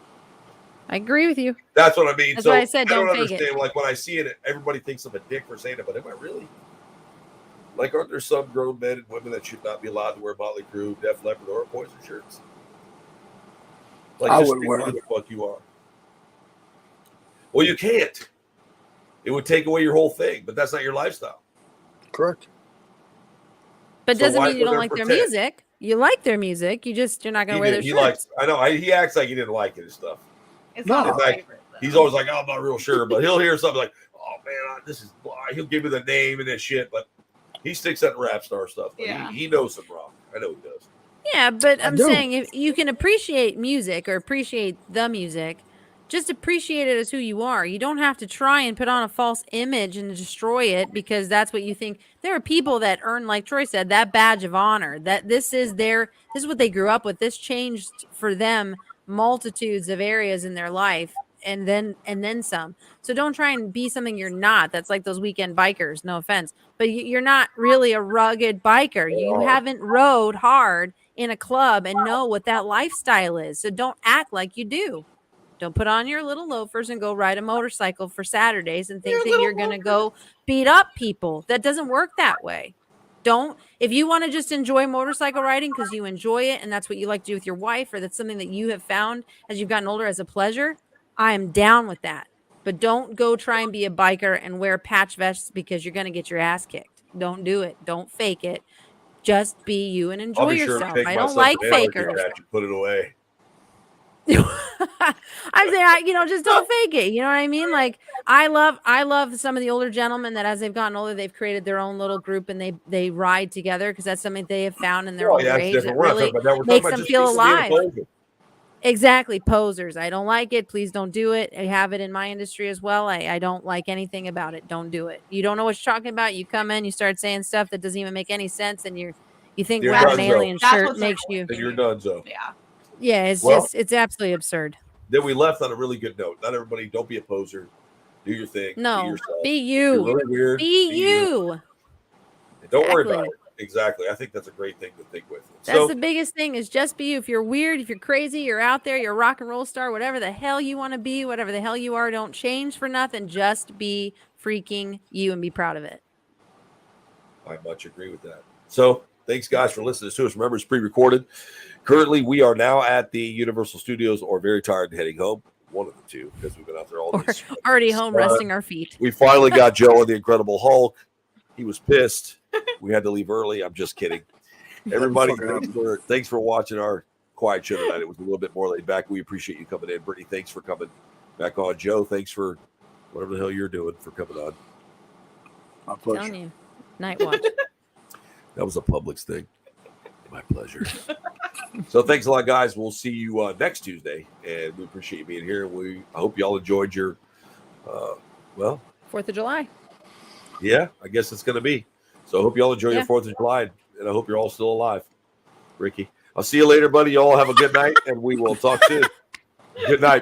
S2: I agree with you.
S1: That's what I mean.
S2: That's
S1: So
S2: why I said
S1: don't
S2: don't fake it.
S1: understand. Like when I see it, everybody thinks I'm a dick for saying it, but am I really? Like, aren't there some grown men and women that should not be allowed to wear Motley Crue, Def Leppard, or Poison shirts? Like,
S4: I
S1: just
S4: wouldn't
S1: be
S4: wear
S1: who
S4: them.
S1: the fuck you are. Well, you can't. It would take away your whole thing, but that's not your lifestyle.
S4: Correct.
S2: But
S1: So
S2: doesn't
S1: why
S2: mean you
S1: go
S2: don't
S1: there
S2: like their
S1: pretend?
S2: music. You like their music. You're not going to wear their
S1: He
S2: shirts.
S1: likes. I know. He acts like he didn't like it and stuff.
S3: It's
S4: No.
S3: not his
S1: Like,
S3: favorite. Though.
S1: He's always like, oh, I'm not real sure, but he'll hear something like, oh man, this is blah. He'll give me the name and that shit, but he sticks at rap star stuff. But
S3: Yeah.
S1: he knows some rock. I know he does.
S2: Yeah, but
S4: I
S2: I'm
S4: do.
S2: saying if you can appreciate music or appreciate the music, just appreciate it as who you are. You don't have to try and put on a false image and destroy it because that's what you think. There are people that earn, like Troy said, that badge of honor. That this is what they grew up with. This changed for them multitudes of areas in their life and then some. So don't try and be something you're not. That's like those weekend bikers, no offense. But you're not really a rugged biker. You haven't rode hard in a club and know what that lifestyle is. So don't act like you do. Don't put on your little loafers and go ride a motorcycle for Saturdays and think that you're going to go beat up people. That doesn't work that way. If you want to just enjoy motorcycle riding because you enjoy it and that's what you like to do with your wife or that's something that you have found as you've gotten older as a pleasure, I am down with that. But don't go try and be a biker and wear patch vests because you're going to get your ass kicked. Don't do it. Don't fake it. Just be you and enjoy
S1: I'll be sure to
S2: yourself.
S1: take
S2: I
S1: my
S2: don't like
S1: something and
S2: fakers.
S1: put it away.
S2: I'm saying, just don't fake it. You know what I mean? Like I love some of the older gentlemen that as they've gotten older, they've created their own little group and they ride together because that's something they have found in their older
S1: it's
S2: age
S1: different.
S2: that
S1: We're not
S2: really
S1: talking about that. We're
S2: makes
S1: talking
S2: them
S1: about
S2: feel
S1: just being a
S2: alive.
S1: poser.
S2: Exactly. Posers. I don't like it. Please don't do it. I have it in my industry as well. I don't like anything about it. Don't do it. You don't know what you're talking about. You come in, you start saying stuff that doesn't even make any sense. And you think
S1: You're
S2: wearing an
S1: done,
S2: alien
S3: That's
S2: shirt
S3: what's
S2: makes you.
S1: Then you're done, so.
S3: Yeah.
S2: Yeah. It's
S1: Well-
S2: it's absolutely absurd.
S1: Then we left on a really good note. Not everybody, don't be a poser. Do your thing. Be
S2: No,
S1: yourself.
S2: be
S1: You're
S2: you.
S1: really weird.
S2: Be you.
S1: And don't worry about
S2: Exactly.
S1: it. Exactly. I think that's a great thing to think with.
S2: That's
S1: So,
S2: the biggest thing is just be you. If you're weird, if you're crazy, you're out there, you're a rock and roll star, whatever the hell you want to be, whatever the hell you are, don't change for nothing. Just be freaking you and be proud of it.
S1: I much agree with that. So, thanks guys for listening to us. Remember, it's pre-recorded. Currently, we are now at the Universal Studios or very tired and heading home. One of the two, because we've been out there all
S2: Or
S1: day.
S2: already home resting our feet.
S1: We finally got Joe in the Incredible Hulk. He was pissed. We had to leave early. I'm just kidding. Everybody, thanks for watching our quiet show tonight. It was a little bit more laid back. We appreciate you coming in. Brittany, thanks for coming back on. Joe, thanks for whatever the hell you're doing for coming on.
S4: My
S2: I'm
S4: pleasure.
S2: telling you. Night watch.
S1: That was a Publix thing. My pleasure. So thanks a lot, guys. We'll see you next Tuesday, and we appreciate you being here. I hope y'all enjoyed your,
S2: 4th of July.
S1: yeah, I guess it's going to be. So I hope y'all enjoy your
S2: Yeah.
S1: 4th of July, and I hope you're all still alive. Ricky, I'll see you later, buddy. Y'all have a good night, and we will talk soon. Good night.